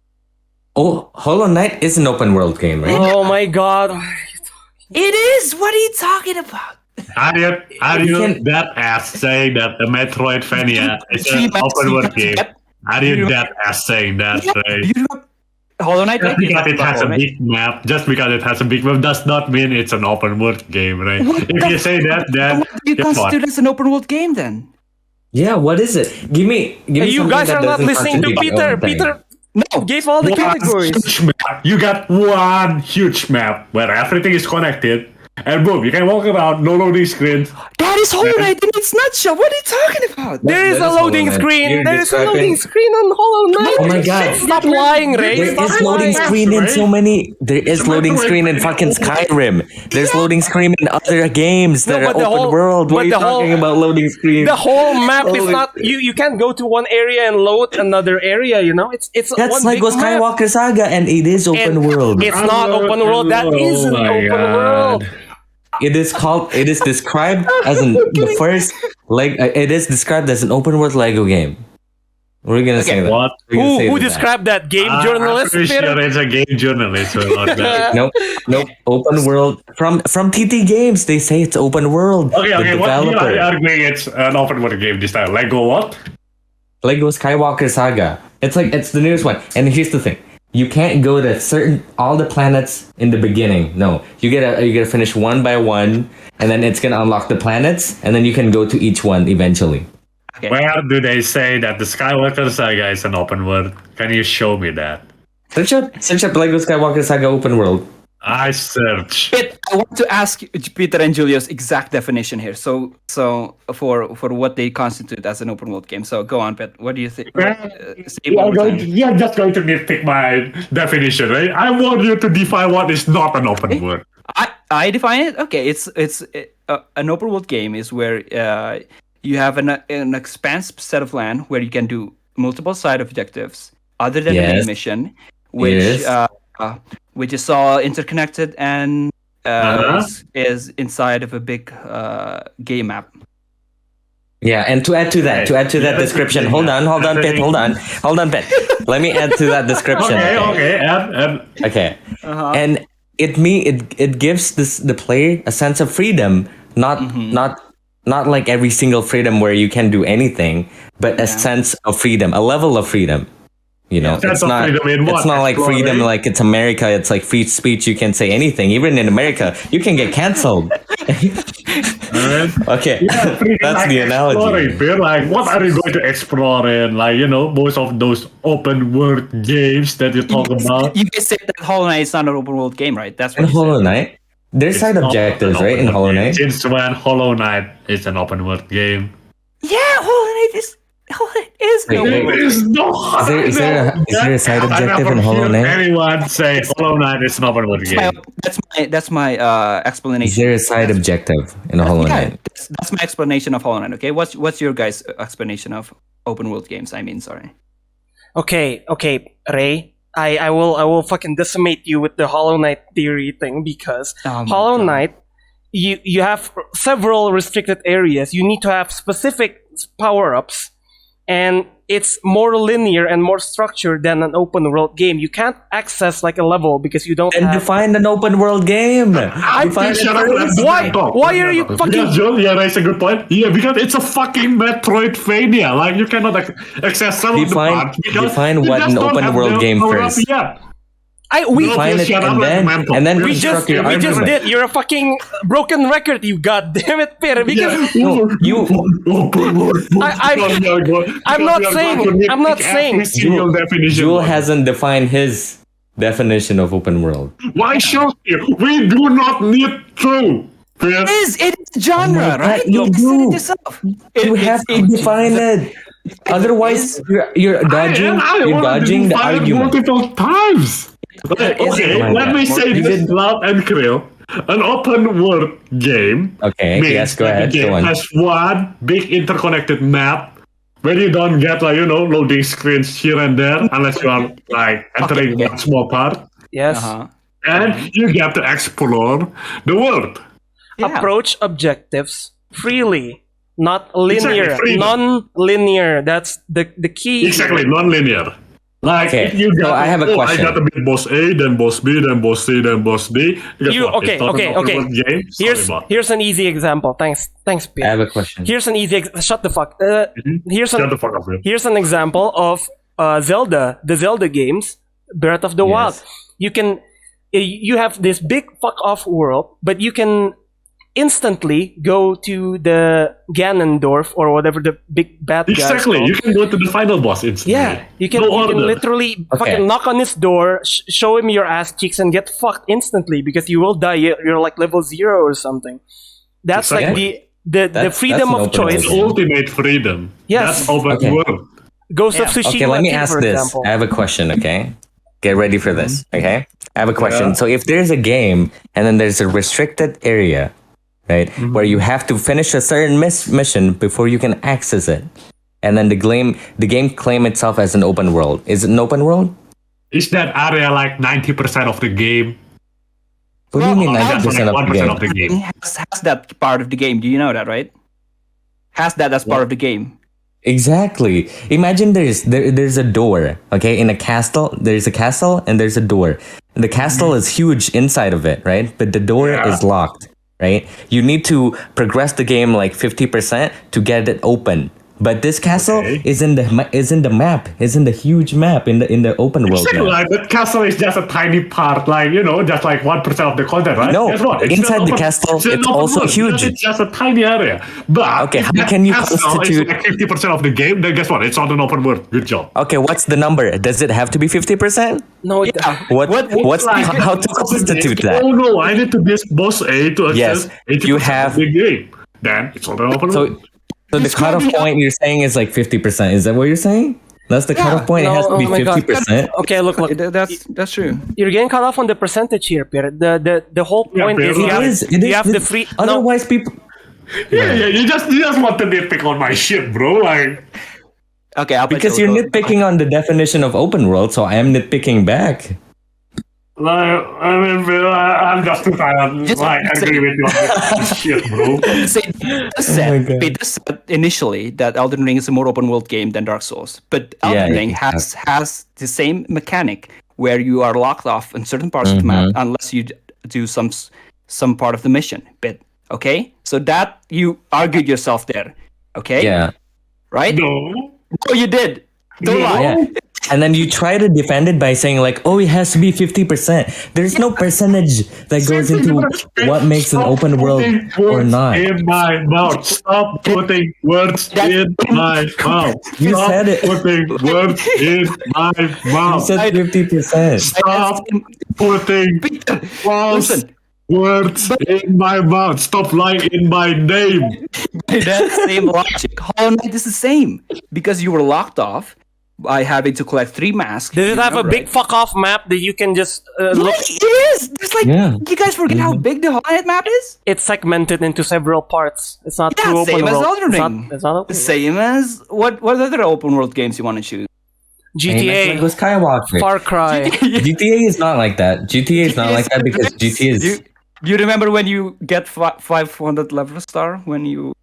Oh, Hollow Knight is an open world game, right? Oh my god. It is. What are you talking about? Are you can- that ass saying that the Metroidvania is Three an maps open you world have to game? get. Are you that ass saying that, Ray? You don't- Hollow Knight, Just right? because it has a big map, does not mean it's an open world game, right? What If the you say that, then What do you guess what? consider as an open world game then? Yeah, what is it? Give me You something guys that are not doesn't listening to contradict Peter. your own thing. Peter No. gave all the One categories. huge map. You got one huge map where everything is connected, and boom, you can walk around, no loading screen. That is Hollow Knight in its nutshell. What are you talking about? There is That a is loading Hollow Knight. screen. You're There is a describing- loading screen on Hollow Knight. Oh my god. Stop lying, Ray. There Stop is loading lying. screen in so many. There is loading screen in fucking Skyrim. There's loading screen in other games that No, are but the open whole- world. What but are you the whole- talking about loading screen? The whole map is Holy- not you can't go to one area and load another area, it's That's one like big Ghost map. Skywalker Saga, and it is open And world. It's not open world. That is an Oh my open God. world. It is described as the first it is described as an open world Lego game. We're gonna say that. What? We're gonna say Who that. described that? Game journalist? I'm pretty Peter? sure it's a game journalist who wrote that. Nope. Open world from TT Games. They say it's open world. Okay, The what you developer. are arguing it's an open world game this time? Lego what? Lego Skywalker Saga. It's the newest one. And here's the thing: you can't go to all the planets in the beginning. No, you gotta finish one by one, and then it's gonna unlock the planets, and then you can go to each one eventually. Okay. Where do they say that the Skywalker Saga is an open world? Can you show me that? Search up Lego Skywalker Saga open world. I search. But I want to ask Peter and Julia's exact definition here. So for what they constitute as an open world game. So go on, Pet. What do you think? Say one more time. You're just going to nitpick my definition, right? I want you to define what is not an open world. I define it. Okay, it's an open world game is where you have an expansive set of land where you can do multiple side objectives other than the main Yes. mission, which Yes. which is all interconnected and Uh-huh. is inside of a big game map. Yeah, and to add to that Yeah, description, yeah. hold on, Pet, hold on, Pet. Let me add to that description. Okay, and Okay. Uh-huh. And it gives the player a sense of freedom, not like every single freedom where you can do anything, but a sense of freedom, a level of freedom. You know, Sense of freedom in what? it's not like freedom Exploring? like it's America. It's like free speech. You can say anything. Even in America, you can get canceled. Alright. Okay, Yeah, freedom, that's like the analogy. exploring, Pear. Like, what are you going to explore in? Like, most of those open world games that you talk about. You guys said that Hollow Knight is not an open world game, right? That's In what you Hollow said. Knight, there's It's side not objectives, an right? In open Hollow world game. Knight. Since when Hollow Knight is an open world game? Yeah, Hollow Knight is an Wait, open wait. world There is game. no. Is there a side objective in Hollow heard Knight? anyone say Hollow Knight is an open world game. That's my explanation. Is there a side objective in Hollow Yeah, Knight? that's my explanation of Hollow Knight. Okay, what's your guys' explanation of open world games? I mean, sorry. Okay, Ray. I will fucking decimate you with the Hollow Knight theory thing because Oh my Hollow God. Knight, you have several restricted areas. You need to have specific power ups, and it's more linear and more structured than an open world game. You can't access like a level because you don't And have. define an open world game. Define it Shut up, first. let me talk. Why are you fucking? Because Joel, that's a good point. Yeah, because it's a fucking Metroidvania. Like, you cannot access some of the parts because define you what just an don't open have world the game power up first. yet. We Define it Shut up, let the man talk. and then We construct your we just argument. did. You're a fucking broken record. You goddamn it, Pear. Because No, you- I'm not saying- Jewel hasn't defined his definition of open world. Why should you? We do not need to. It is genre, right? you just said do. it yourself. You have to define it. Otherwise, you're dodging. I You're wanted to dodging the define it argument. multiple times. Okay, Oh my let me God. say this loud and clear. An open world game Okay, means yes, go that ahead, the go game on. has one big interconnected map where you don't get loading screens here and there unless you are like entering one small part, yes. Uh-huh. and you get to explore the world. Yeah. Approach objectives freely, not linear. Exactly, freedom. Non-linear. That's the key. Exactly, non-linear. Like, Okay, if you so got, I have a I question. got to beat boss A, then boss B, then boss C, then boss D. Guess You- what? okay, It's not okay, an open okay. world game. Sorry, Here's an easy example. Thanks, I Pear. have a question. Here's an easy. Shut the fuck. Here's Shut an the fuck up, man. here's an example of Zelda, the Zelda games, Breath of the Wild. You have this big fuck off world, but you can instantly go to the Ganondorf or whatever the big bad guy is Exactly, called. you can go to the final boss instantly. Yeah, you can, No you can order. literally Okay. fucking knock on his door, show him your ass cheeks, and get fucked instantly because you will die. You're like level 0 or something. That's like Exactly. the That's freedom an of open choice. It's ultimate freedom. Yes. That's open Okay. world. Ghost of Yeah. Tsushima, Okay, let me 2, ask for this. example. I have a question, okay? Get ready for this, okay? I have a question. Yeah. So if there's a game and then there's a restricted area, right, where you have to finish a certain mission before you can access it, and then the game claim itself as an open world. Is it an open world? Is that area like 90% of the game? What do you mean That's 90% like of the 1% game? of the game. Has that part of the game. Do you know that, right? Has that as part of the game. Exactly. Imagine there's a door, okay? In a castle, there's a castle and there's a door. The castle is huge inside of it, right? But the door Yeah. is locked, right? You need to progress the game like 50% to get it open. But this castle Okay. is in the map, is in the huge map in the open world Exactly, map. like that castle is just a tiny part, like just like 1% of the content, right? No, Guess what? inside the still castle, still it's open also world, huge. because It's just a tiny area. But Okay, if how that can you castle constitute- is like 50% of the game, then guess what? It's not an open world. Good job. Okay, what's the number? Does it have to be 50%? No, it, What's Like, how to constitute that? Oh no, I need to beat boss A to access Yes, 80% you have- of the game. Then it's not an open world. So the cutoff point you're saying is like 50%. Is that what you're saying? That's the cutoff point. No, It has to be oh my God. 50%. Okay, look. That's true. You're getting cut off on the percentage here, Peter. The whole Yeah, point Peter, is you it have, is, you have the free. No, Otherwise, people. Yeah, you just want to nitpick on my shit, bro. Like, Okay, I'll Because you're nitpicking on the definition of open world, so I am nitpicking back. I mean, Phil, I'm just too tired. Just Like, I say- agree with you on this shit, bro. They just said initially that Elden Ring is a more open world game than Dark Souls, but Elden Yeah, Ring has the same mechanic where you are locked off in certain parts of the map unless you do some part of the mission bit. Okay, so that you argued yourself there. Okay, Yeah. right? No. No, you did. Don't lie. Yeah. And then you try to defend it by saying like, "Oh, it has to be 50%." There's no percentage that goes into what makes an open world or not. In my mouth. Stop putting words in my mouth. You Stop said it. putting words in my You mouth. said 50%. Stop putting false Listen, words in my mouth. Stop lying in my name. by that same logic, Hollow Knight is the same because you were locked off by having to collect 3 masks. Does it have a Remember, big right? fuck off map that you can just look? Like, it is. There's like Yeah. you guys forget how big the Hollow Knight map is. It's segmented into several parts. It's not Yeah, true open same as world. Elden Ring. It's not open. Same as what other open world games you want to choose? GTA, It was Skywalker. Far Cry. GTA is not like that. GTA is not like that because GTA is. Do you remember when you get 500 level star when you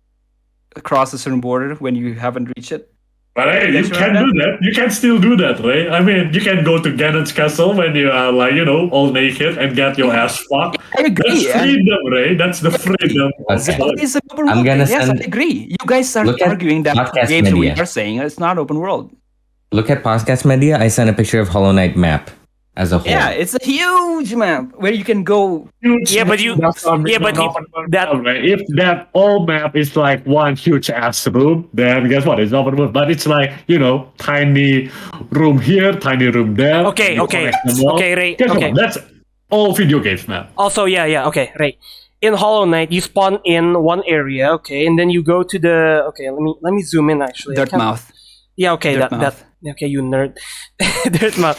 cross a certain border when you haven't reached it? But hey, you Yes, can right. do that. You can still do that, right? I mean, you can go to Ganon's castle when you are like, all naked and get your ass fucked. I agree. That's freedom, right? That's the freedom. Okay. It's an open I'm world gonna game. Yes, I send- agree. You guys are Look at arguing that podcast games we media. are saying it's not open world. Look at podcast media. I sent a picture of Hollow Knight map as a whole. Yeah, it's a huge map where you can go. Huge Yeah, but you- that's not yeah, but an you- open world, that- right? If that all map is like one huge ass room, then guess what? It's open world. But it's like, tiny room here, tiny room there. Okay, You okay. connect them all. Okay, Ray, Guess okay. what? That's all video games, man. Also, yeah, okay, right. In Hollow Knight, you spawn in one area, okay, and then you go to the. Okay, let me zoom in actually. I Dirt can't- mouth. Yeah, okay, Dirt that mouth. okay, you nerd. Dirt mouth.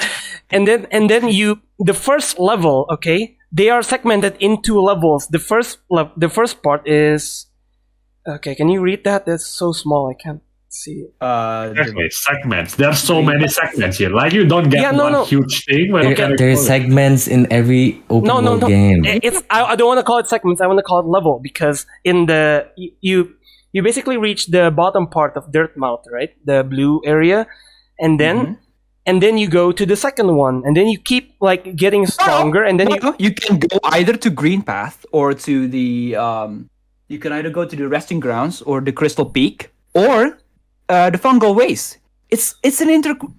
And then you the first level, okay, they are segmented into levels. The first part is okay. Can you read that? That's so small, I can't see it. Exactly, segments. There's so many segments here. Like you don't get Yeah, no, one no. huge thing where you can There's explore it. segments in every open No, world game. It's I don't want to call it segments. I want to call it level because in the you basically reach the bottom part of Dirt Mouth, right? The blue area, and then you go to the second one, and then you keep like getting stronger, and then You can go either to Green Path or to the you can either go to the Resting Grounds or the Crystal Peak or the Fungal Waste. It's an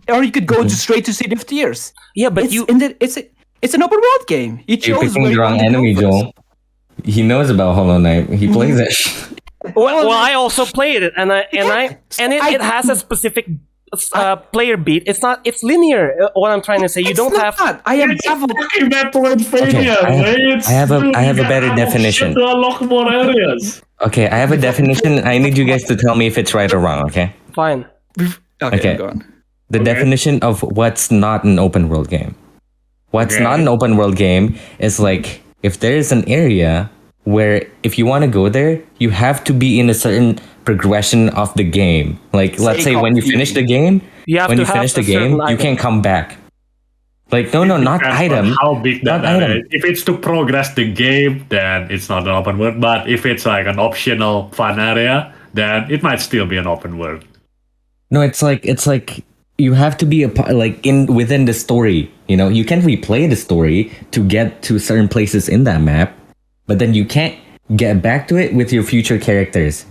or you could go straight to City of Tears. yeah, but It's an open world game. You You're chose picking where the you wrong want to go enemy, first. Joel. He knows about Hollow Knight. He plays it. well, I also played it, and it has a specific player beat. It's linear. What I'm trying to say, you don't have. Not. I am It's a baffled. fucking Metroidvania, Okay, right? I have a better definition. To unlock more areas. Okay, I have a definition. I need you guys to tell me if it's right or wrong, okay? Fine. Okay. Go on. The Okay. definition of what's not an open world game. What's Okay. not an open world game is like if there is an area where if you want to go there, you have to be in a certain progression of the game. Like let's say when you finish the game, You have when to you have finish the a certain game, you item. can come back. Like no, not Depends on item. How big that Not item. is. If it's to progress the game, then it's not an open world. But if it's like an optional fun area, then it might still be an open world. No, it's like you have to be within the story. You can replay the story to get to certain places in that map, but then you can't get back to it with your future characters.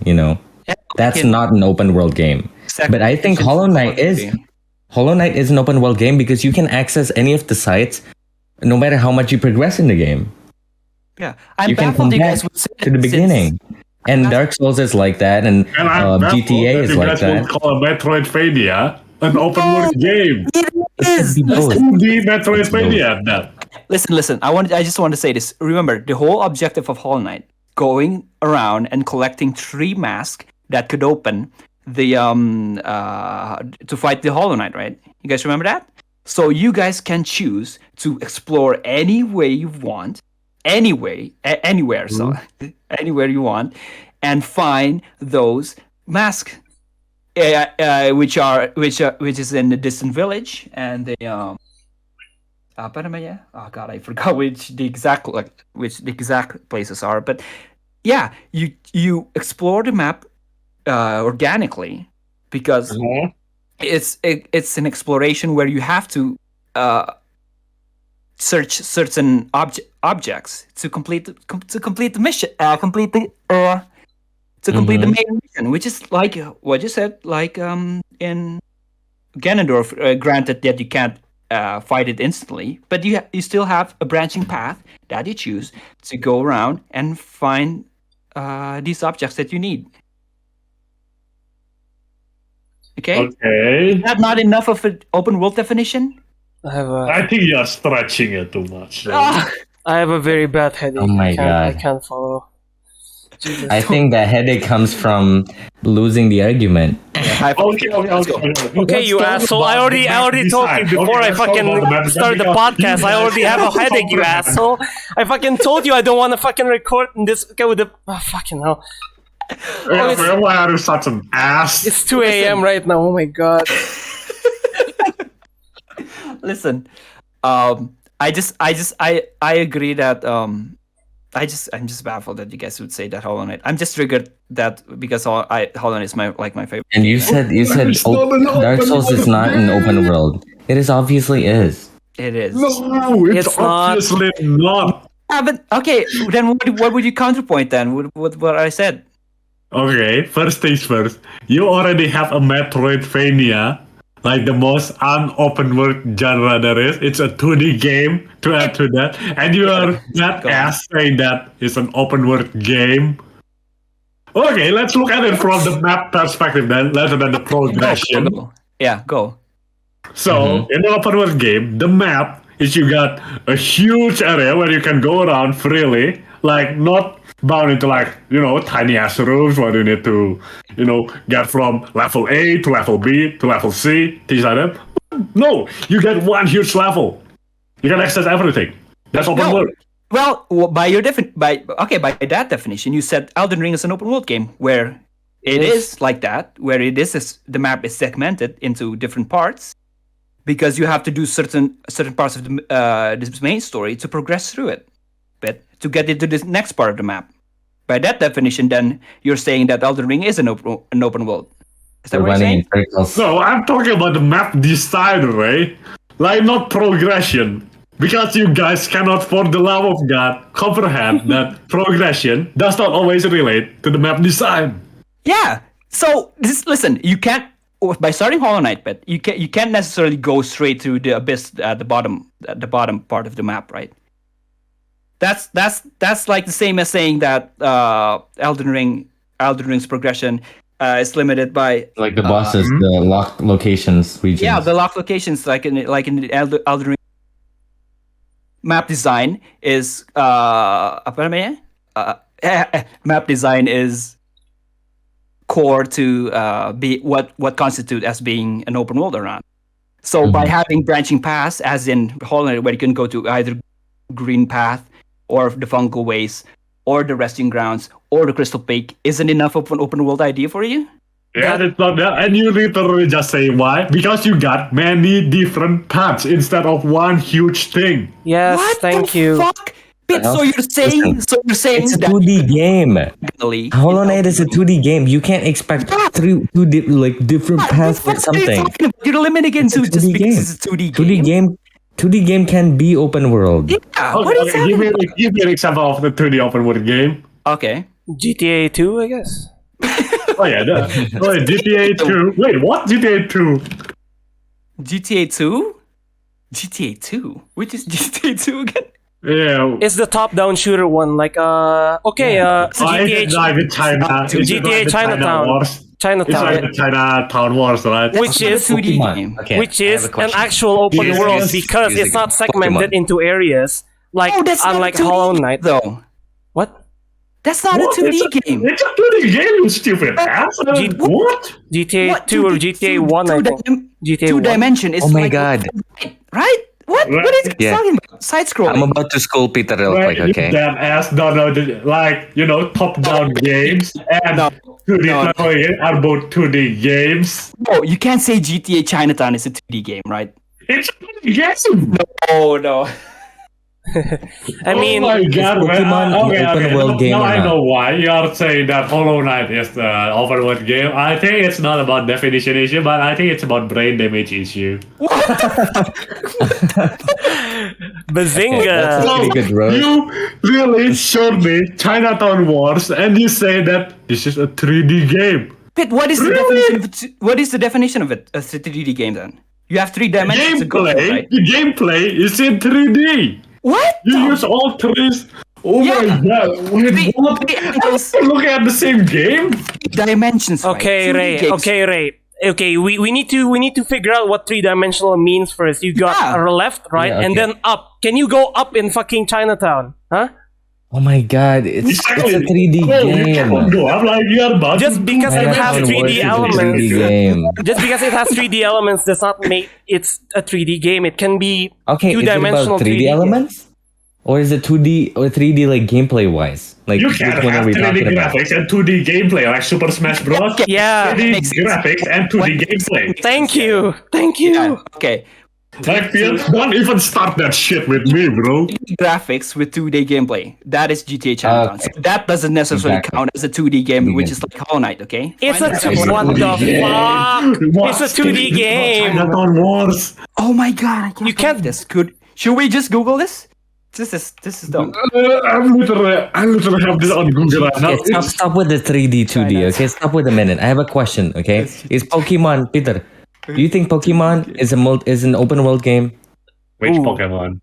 That's not an open world game. But I think Hollow Knight is an open world game because you can access any of the sites, no matter how much you progress in the game. Yeah, I'm You can baffled come you back guys would say to the since- beginning. And Dark Souls is like that, and And I'm baffled GTA that is you like guys would that. call a Metroidvania an open world game. It is. be both. The Metroidvania, that. Listen. I just want to say this. Remember, the whole objective of Hollow Knight, going around and collecting 3 masks that could open the to fight the Hollow Knight, right? You guys remember that? So you guys can choose to explore any way you want, anywhere, anywhere you want, and find those masks, which is in the distant village and the apa namanya? Oh god, I forgot which the exact places are. But yeah, you explore the map organically because it's an exploration where you have to search certain objects to complete the mission, complete the main mission, which is like what you said, like in Ganondorf, granted that you can't fight it instantly, but you still have a branching path that you choose to go around and find these objects that you need. Okay? Okay. Is that not enough of an open world definition? I think you're stretching it too much. I have a very bad headache. Oh my I God. can't follow. Jesus. I think that headache comes from losing the argument. Okay, you asshole! I already told you before I fucking start the podcast. I already have a headache, you asshole! I fucking told you I don't want to fucking record in this guy with the fucking hell. Why are you such an ass? It's 2 a.m. right now. Oh my god! Listen, I agree that I'm just baffled that you guys would say that Hollow Knight. I'm just triggered that because Hollow Knight is my favorite. And you said Dark Souls is not an open world. It obviously is. It is. No, it's obviously not. But okay, then what would you counterpoint then? What I said? Okay, first things first. You already have a Metroidvania, like the most unopen world genre there is. It's a 2D game to add to that, and you are that ass saying that it's an open world game. Okay, let's look at it from the map perspective then, rather than the progression. Go. Yeah, go. So in the open world game, the map is you got a huge area where you can go around freely, like not bound into like, tiny ass rooms where you need to, get from level A to level B to level C, things like that. No, you get one huge level. You can access everything. That's open world. Well, by that definition, you said Elden Ring is an open world game where it is like that, where the map is segmented into different parts because you have to do certain parts of the main story to progress through it, but to get into the next part of the map. By that definition, then you're saying that Elden Ring is an open world. Is that what you're saying? No, I'm talking about the map design, right? Like not progression. Because you guys cannot, for the love of God, comprehend that progression does not always relate to the map design. Yeah. So listen, you can't by starting Hollow Knight, but you can't necessarily go straight to the abyss at the bottom part of the map, right? That's like the same as saying that Elden Ring's progression is limited by like the bosses, the locked locations regions. Yeah, the locked locations, like in the Elden Ring. Map design is map design is core to be what constitute as being an open world around. So by having branching paths, as in Hollow Knight, where you can go to either green path or the fungal ways or the resting grounds or the crystal peak, isn't enough of an open world idea for you? Yeah, that's not that. And you literally just say why? Because you got many different paths instead of one huge thing. Yes, thank you. Fuck? So you're saying it's a that 2D game. Hollow Knight is a 2D game. You can't expect two different paths for something. You're limiting it to just because it's a 2D game. 2D game can be open world. Yeah. Okay, give me an example of the 2D open world game. Okay. GTA 2, I guess. Oh yeah, GTA 2. Wait, what? GTA 2? GTA 2? GTA 2? Which is GTA 2 again? Yeah. It's the top-down shooter one, like GTA Chinatown. Chinatown. It's like the Chinatown Wars, right? Which is 2D game. Okay, which is an actual open world because it's not segmented into areas like unlike Hollow Knight. Though. What? That's not a 2D game. It's a 2D game, you stupid ass. What? GTA 2 or GTA 1, I think. GTA 1. 2D is Oh my god. Right? What is he talking about? Side scrolling. I'm about to school Peter real quick, okay? That ass don't know, top-down games and 2D are both 2D games. Oh, you can't say GTA Chinatown is a 2D game, right? It's a 2D game. No. I mean, oh my god, open world game. Now I know why you are saying that Hollow Knight is the open world game. I think it's not about definition issue, but I think it's about brain damage issue. Bazinga! Pretty good, bro. You really showed me Chinatown Wars, and you say that this is a 3D game. Pit, what is the definition of what is the definition of it? A 3D game then? You have 3 dimensions. The gameplay is in 3D. What? You use all 3. Oh my god! Wait, what? Looking at the same game? 3 dimensions. Okay, Ray. Okay, Ray. Okay, we need to figure out what 3-dimensional means first. You got left, right, and then up. Can you go up in fucking Chinatown? Huh? Oh my god, it's a 3D game. I'm like, just because it has 3D elements. Just because it has 3D elements does not make it's a 3D game. It can be 2-dimensional 3D elements? Or is it 2D or 3D like gameplay wise? Like you can have 3D graphics and 2D gameplay like Super Smash Bros. Yeah, 3D graphics and 2D gameplay. Thank you. Yeah, okay. Like, don't even start that shit with me, bro. Graphics with 2D gameplay. That is GTA Chinatown. So that doesn't necessarily count as a 2D game, which is like Hollow Knight, okay? It's what the fuck? It's a 2D game. Chinatown Wars. Oh my god, I can't this. Should we just Google this? This is dumb. I literally have this on Google right now. Okay, stop with the 3D, 2D, okay? Stop with a minute. I have a question, okay? Is Pokemon, Peter, do you think Pokemon is an open world game? Which Pokemon?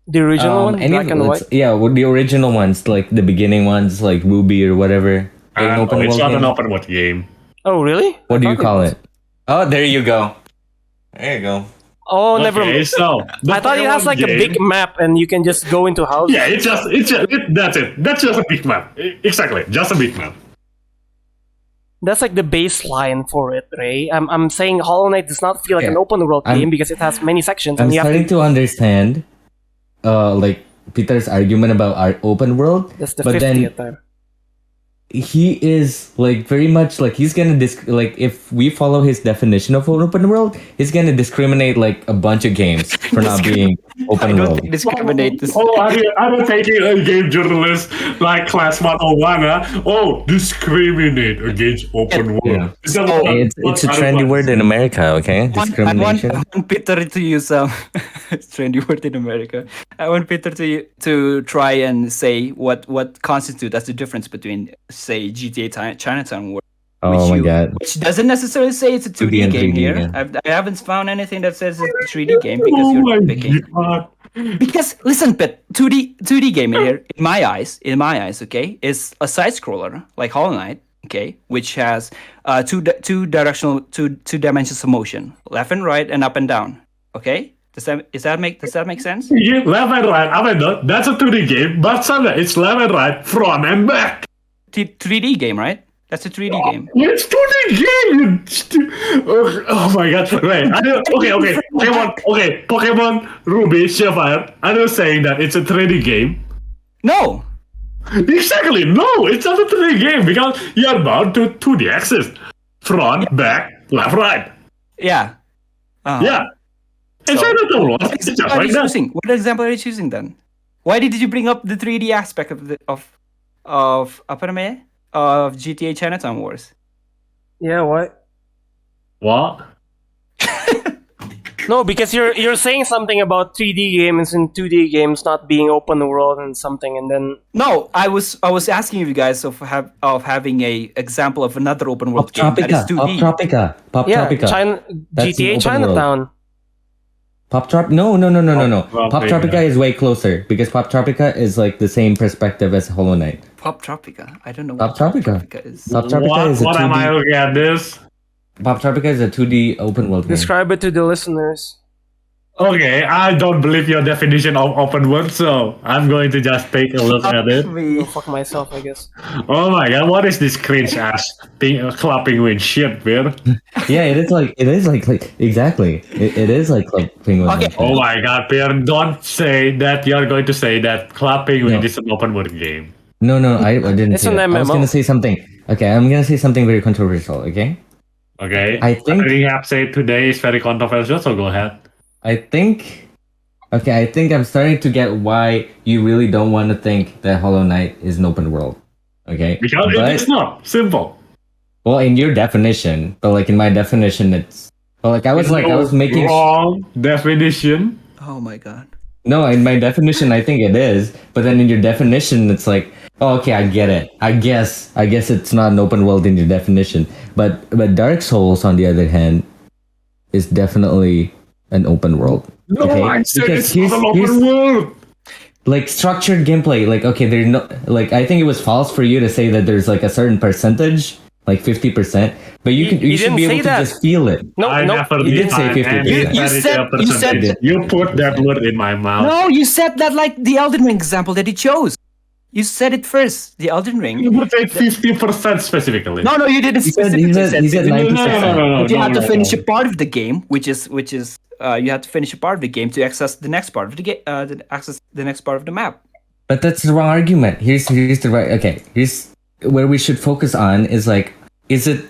The original one? Black and white? Yeah, the original ones, like the beginning ones, like Ruby or whatever. It's not an open world game. Oh, really? What do you call it? Oh, there you go. There you go. Oh, never mind. So I thought it has like a big map and you can just go into houses. Yeah, that's it. That's just a big map. Exactly, just a big map. That's like the baseline for it, Ray. I'm saying Hollow Knight does not feel like an open world game because it has many sections. I'm and you starting to understand, like Peter's argument about our open world. That's the but 50th time. He is like very much like he's gonna like if we follow his definition of open world, he's gonna discriminate like a bunch of games for not being open world. Discriminate this. Oh, I'm taking a game journalist like class 101. Oh, discriminate against open world. Yeah. It's a trendy word in America, okay? Discrimination. I want Peter to use trendy word in America. I want Peter to try and say what constitutes as the difference between, say, GTA Chinatown world. Oh my god. Which doesn't necessarily say it's a 2D game here. Yeah. I haven't found anything that says it's a 3D game because you're picking. God. Because listen, Pet, 2D game here, in my eyes, okay, is a side scroller like Hollow Knight, okay, which has two dimensions of motion, left and right and up and down. Okay? Does that make sense? Yeah, left and right, up and down. That's a 2D game, but sometimes it's left and right, front and back. 3D game, right? That's a 3D game. It's 2D game. Oh my god! Right. Okay. Pokemon Ruby Sapphire. I'm not saying that it's a 3D game. No. Exactly. No, it's not a 3D game because you're bound to 2D axis, front, back, left, right. Yeah. Yeah. It's not What example are you choosing then? Why did you bring up the 3D aspect of GTA Chinatown Wars? Yeah, what? What? No, because you're saying something about 3D games and 2D games not being open world and something, and then no, I was asking you guys of having a example of another open world game that is 2D. Pop Tropica. GTA Chinatown. No. Pop Tropica is way closer because Pop Tropica is like the same perspective as Hollow Knight. Pop Tropica. I don't know what Pop Tropica is. Pop Tropica is a 2D. What am I looking at this? Pop Tropica is a 2D open world game. Describe it to the listeners. Okay, I don't believe your definition of open world, so I'm going to just take a look at it. Go fuck myself, I guess. Oh my god, what is this cringe ass thing clapping with shit, Pear? Yeah, it is like exactly. It is like clapping with. Okay. Oh my god, Pear, don't say that you're going to say that clapping with is an open world game. No, I didn't it's say an that. MMO. I was gonna say something. Okay, I'm gonna say something very controversial, okay? Okay. I think everything I've said today is very controversial, so go ahead. I think I'm starting to get why you really don't want to think that Hollow Knight is an open world. Okay? Because it's not. Simple. Well, in your definition, but like in my definition, it's... Well, like I was making... Wrong definition. Oh my god. No, in my definition, I think it is. But then in your definition, it's like, oh, okay, I get it. I guess it's not an open world in your definition. But Dark Souls, on the other hand, is definitely an open world. No, okay? I said Because it's not an open world. Like structured gameplay, like okay, there's no like I think it was false for you to say that there's like a certain percentage, like 50%, but you should be able to just feel it. I never you did say 50%. You put that word in my mouth. No, you said that like the Elden Ring example that he chose. You said it first, the Elden Ring. You would say 50% specifically. No, you didn't specifically say. He said 90%. But you had to finish a part of the game, which is you had to finish a part of the game to access the next part of the game, access the next part of the map. But that's the wrong argument. Here's the right. Okay, here's where we should focus on is like, is it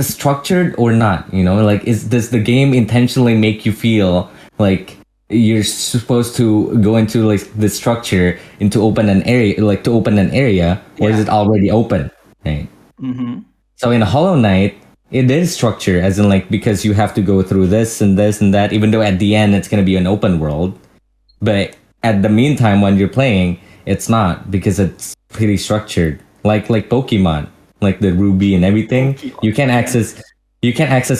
structured or not? You know, like does the game intentionally make you feel like you're supposed to go into like the structure and to open an area, or is it already open? Right. Mm-hmm. So in Hollow Knight, it is structured, as in like because you have to go through this and this and that. Even though at the end it's gonna be an open world, but at the meantime when you're playing, it's not because it's pretty structured. Like Pokemon, like the Ruby and everything. You can't access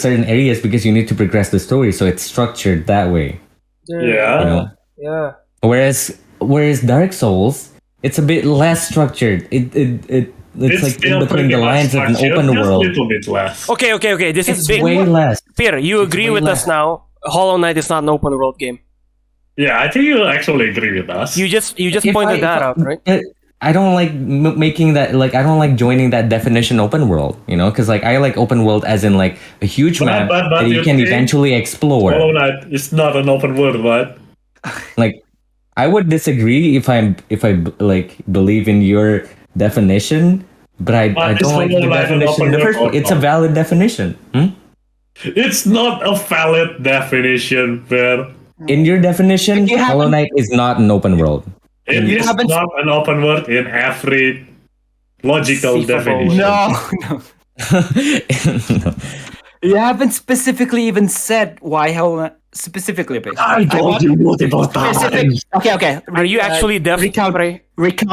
certain areas because you need to progress the story. So it's structured that way. Yeah. You know? Yeah. Whereas Dark Souls, it's a bit less structured. It's like in between the lines of an open world. A little bit less. Okay. This is big. Way less. Pear, you agree with us now? Hollow Knight is not an open world game. Yeah, I think you actually agree with us. You just pointed that out, right? I don't like making that, like, I don't like joining that definition open world, you know, because like I like open world as in like a huge map that you can eventually explore. Hollow Knight is not an open world, right? Like, I would disagree if I like believe in your definition, but I don't like the definition in the first place. It's a valid definition. It's not a valid definition, Pear. In your definition, Hollow Knight is not an open world. It is not an open world in every logical definition. No. You haven't specifically even said why Hollow Knight specifically. I told you multiple times. Okay. Are you actually deaf? Recount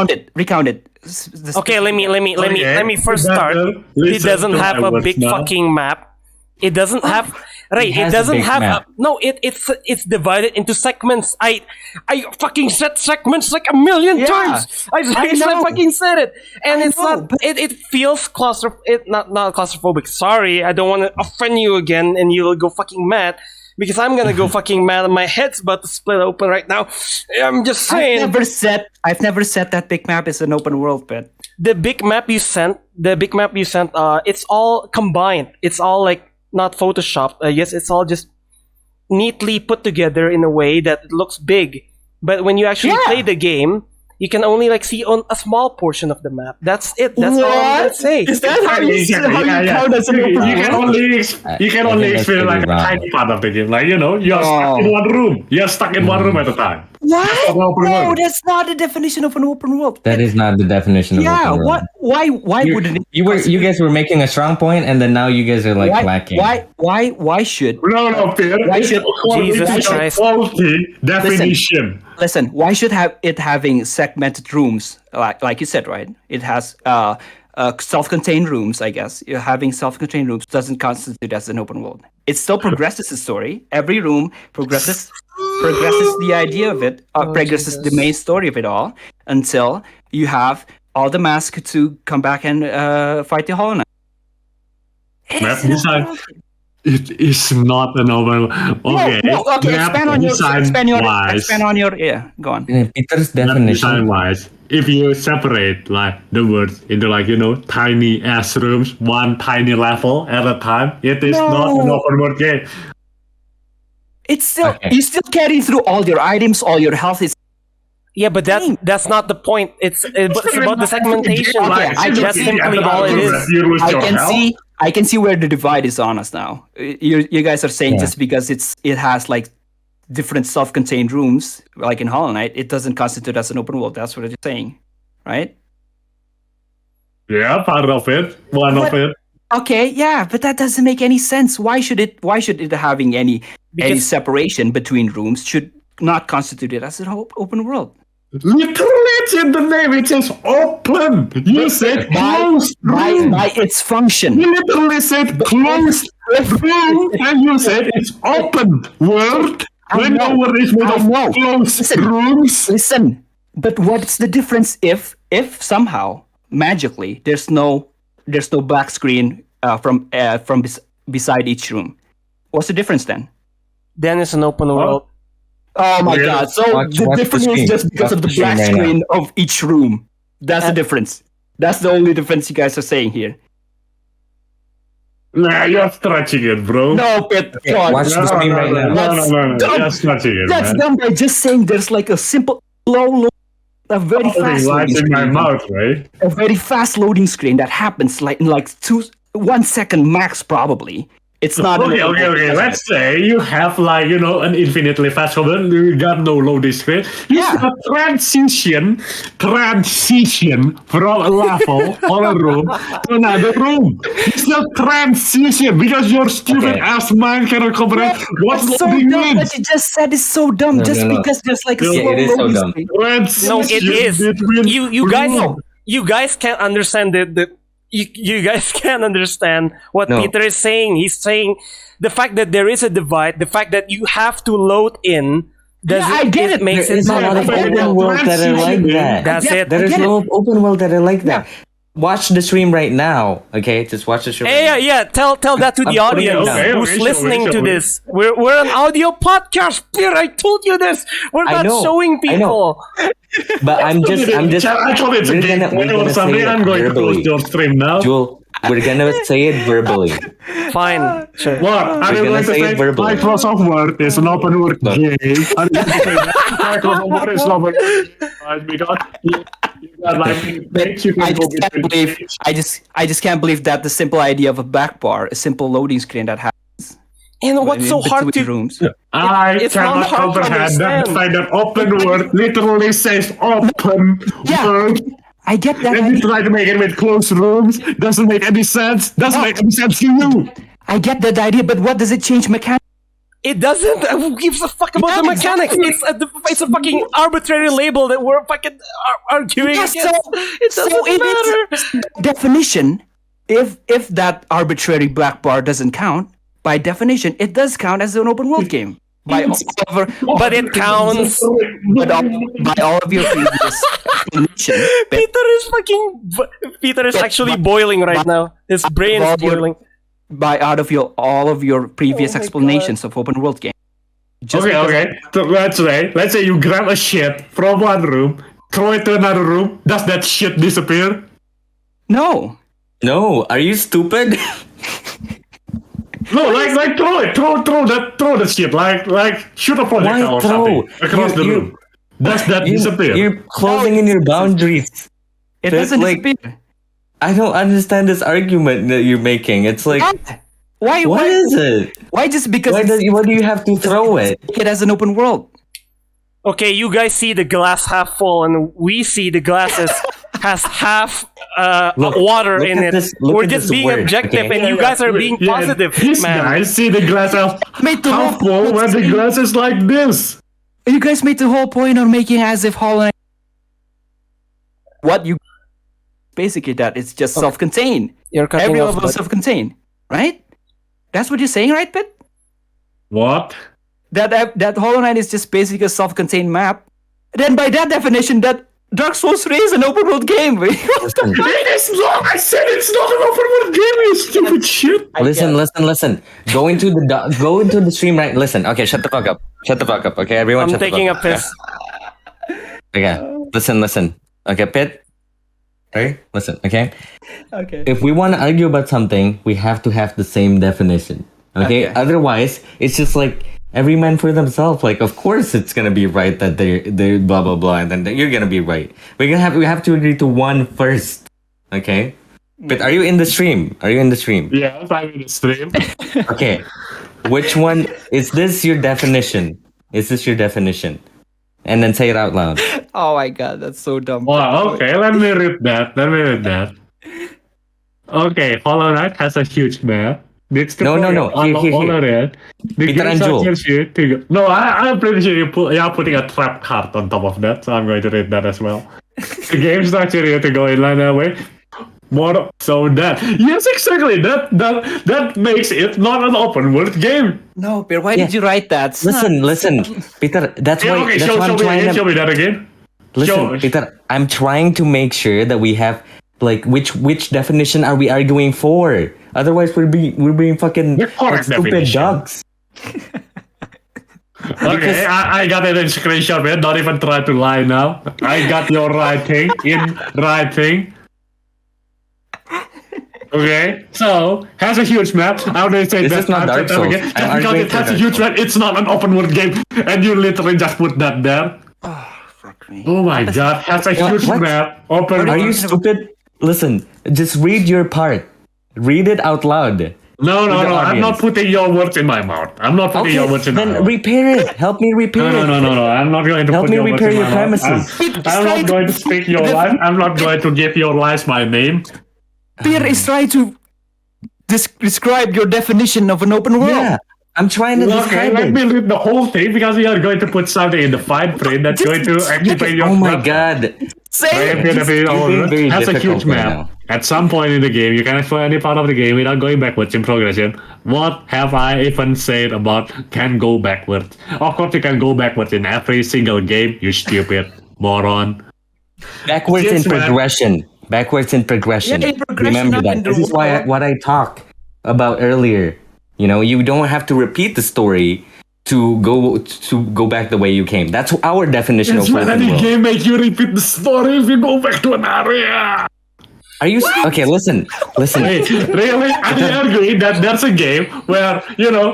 it. Okay, let me first start. It doesn't have a big fucking map. It doesn't have it doesn't have it's divided into segments. I fucking said segments like a million times. I fucking said it. And it's not it feels not claustrophobic. Sorry, I don't want to offend you again and you'll go fucking mad. Because I'm gonna go fucking mad and my head's about to split open right now. I'm just saying. I've never said that big map is an open world, but the big map you sent, it's all combined. It's all like not photoshopped. Yes, it's all just neatly put together in a way that it looks big. But when you actually play the game, you can only like see on a small portion of the map. That's it. That's all I'm gonna say. Is that how you count as an open world? You can only experience like a tiny part of the game. Like, you know, you're stuck in one room. You're stuck in one room at a time. What? No, that's not the definition of an open world. That is not the definition of open world. Why wouldn't it? You guys were making a strong point, and then now you guys are like lacking. Why should? No, Pear. Why should Jesus Christ? Definition. Listen, why should it having segmented rooms like you said, right? It has self-contained rooms, I guess. Having self-contained rooms doesn't constitute as an open world. It still progresses the story. Every room progresses the idea of it, progresses the main story of it all until you have all the masks to come back and fight the Hollow Knight. Map design. It is not an open. Okay. No, okay. Expand on your. Yeah, go on. Peter's definition. Design-wise, if you separate like the words into like, you know, tiny ass rooms, one tiny level at a time, it is not an open world game. It's still you still carry through all your items, all your health is. Yeah, but that's not the point. It's about the segmentation. That's simply all it is. I can see where the divide is on us now. You guys are saying just because it has like different self-contained rooms, like in Hollow Knight, it doesn't constitute as an open world. That's what you're saying, right? Yeah, part of it, one of it. Okay, yeah, but that doesn't make any sense. Why should it having any separation between rooms? not constituted as an open world. Literally, it's in the name. It says open. You said closed room. By its function. You literally said closed room, and you said it's open world. When the word is made of closed rooms. Listen, but what's the difference if somehow magically there's no black screen from beside each room? What's the difference then? Then it's an open world. Oh my god! So the difference is just because of the black screen of each room. That's the difference. That's the only difference you guys are saying here. Nah, you're stretching it, bro. No, Pit. Watch the screen right now. No. You're stretching it, That's man. done by just saying there's like a simple a very fast loading in my screen. mouth, right? A very fast loading screen that happens like in 1 second max, probably. It's not. Okay. Let's say you have an infinitely fast loader. You got no loading screen. You have transition from a level or a room to another room. It's not transition because your stupid ass mind cannot comprehend what loading dumb. means. What you just said is so dumb. Because there's like a slow it is so loading dumb. screen. No, it is. You guys can't understand you guys can't understand what Peter is saying. He's saying the fact that there is a divide, the fact that you have to load in. I get it. There is a lot of open world that are like that. That's it. There is no open world that are like that. Watch the stream right now, okay? Just watch the stream. Yeah. Tell that to the audience who's listening to this. We're an audio podcast. Pear, I told you this. We're not showing people. But I'm just. I told it's a game. I'm going to close your stream now. Jewel, we're gonna say it verbally. Fine. Sure. What? Are you going to say Microsoft Word is an open world game? Are you going to say Microsoft Word is an open world game? I just can't believe that the simple idea of a back bar, a simple loading screen that happens. And what's so hard to rooms? I cannot comprehend that the fact that open world literally says open world. I get that. And you try to make it with closed rooms. Doesn't make any sense. Doesn't make any sense to you. I get that idea, but what does it change mechanically? It doesn't. Who gives a fuck about the mechanics? It's a fucking arbitrary label that we're fucking arguing against. It doesn't matter. Definition, if that arbitrary black bar doesn't count, by definition, it does count as an open world game. But it counts. By all of your previous explanation. Peter is actually boiling right now. His brain is boiling. By all of your previous explanations of open world game. Okay. So let's say you grab a shit from one room, throw it to another room. Does that shit disappear? No. Are you stupid? No, like throw it, throw the shit, like shoot a projectile or something across the room. Does that disappear? You're closing in your boundaries. It doesn't disappear. I don't understand this argument that you're making. It's like, why is it? Why just because? Why do you have to throw it? It as an open world. Okay, you guys see the glass half full, and we see the glass has half water in it. We're just being objective, and you guys are being positive, man. I see the glass half full when the glass is like this. You guys made the whole point on making as if Hollow Knight. What you basically that it's just self-contained. Every level is self-contained, right? That's what you're saying, right, Pit? What? That Hollow Knight is just basically a self-contained map. Then by that definition, that Dark Souls 3 is an open world game. It's not. I said it's not an open world game. You stupid shit. Listen. Go into the stream right. Listen. Okay, shut the fuck up. Okay, everyone. I'm taking a piss. Okay, listen. Okay, Pit. Right? Listen. Okay. Okay. If we want to argue about something, we have to have the same definition. Okay. Otherwise, it's just like every man for themselves. Like, of course, it's gonna be right that they're blah blah blah, and then you're gonna be right. We have to agree to one first. Okay. But are you in the stream? Yes, I'm in the stream. Okay. Which one is this? Your definition? Is this your definition? And then say it out loud. Oh my god, that's so dumb. Wow, okay, let me read that. Okay, Hollow Knight has a huge map. needs to No. Here. area. The Peter game and Joel. structures you to go. No, I'm pretty sure you're putting a trap card on top of that, so I'm going to read that as well. The game structure you to go in line that way. More so that yes, exactly. That makes it not an open world game. No, Pear, why did you write that? It's Listen, Peter. That's Yeah, why. okay, That's why I'm trying to. show me that again. Listen, Peter. I'm trying to make sure that we have like which definition are we arguing for? Otherwise, we're being fucking The correct stupid definition. dogs. Okay, I got it in screenshot, man. Don't even try to lie now. I got your writing in writing. Okay, so has a huge map. How do you say This that? is not Dark Souls. Just I'm because arguing it for has a Dark huge Souls. map, it's not an open world game, and you literally just put that there. Fuck me. Oh my god, has a huge What? map. Open Are world. you stupid? Listen, just read your part. Read it out loud. No, the I'm not audience? putting your words in my mouth. I'm not putting your words in my then mouth. repair it. Help me repair it. No. I'm not going to Help put me your words repair in your my mouth. premises. I'm not going to speak your life. I'm not going to give your lies my name. Pear is trying to describe your definition of an open world. Yeah, I'm trying to Okay, describe let it. me read the whole thing because we are going to put something in the fine print that's going to activate your Oh my trap. god. Say Right, it. being very has a difficult huge right map. now. At some point in the game, you can explore any part of the game without going backwards in progression. What have I even said about can go backwards? Of course, you can go backwards in every single game, you stupid moron. Backwards in Yes, man. progression. Backwards in progression. Yeah, in progression, Remember not that. in the This is why world. what I talked about earlier. You know, you don't have to repeat the story to go back the way you came. That's our definition Yes, of man, open any world. game make you repeat the story if you go back to an area. Are you okay? Listen. Hey, really? I agree that there's a game where,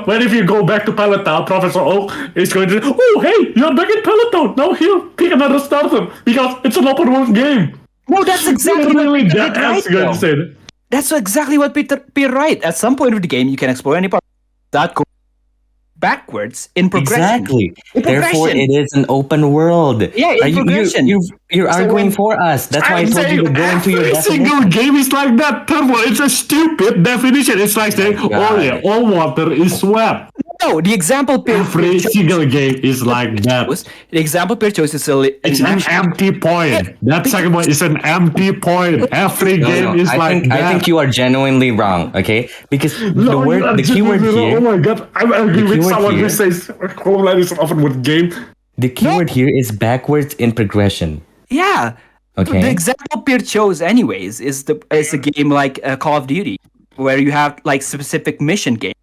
when if you go back to Palatown, Professor Oak is going to, oh, hey, you're back in Palatown. Now here, pick another starter because it's an open world game. No, that's exactly Really, what Peter that did right, is going though. to say that. That's exactly what Peter right. At some point of the game, you can explore any part that go backwards in progression. Exactly. In Therefore, progression. it is an open world. Yeah, in progression. You're arguing for us. That's why I I'm told you to saying go into your every single definition. game is like that, Turbo. It's a stupid definition. It's like saying, God. oh yeah, all water is sweat. No, the example Peter Every chose single game is like that. the example Peter chose is It's an empty point. That second one is an empty point. Every game is like that. I think you are genuinely wrong. Okay, because the keyword Oh here, my god, I'm angry with keyword someone who here- says Hollow is an open world game. the keyword here is backwards in progression. Yeah. Okay. The example Peter chose, anyways, is a game like Call of Duty, where you have like specific mission part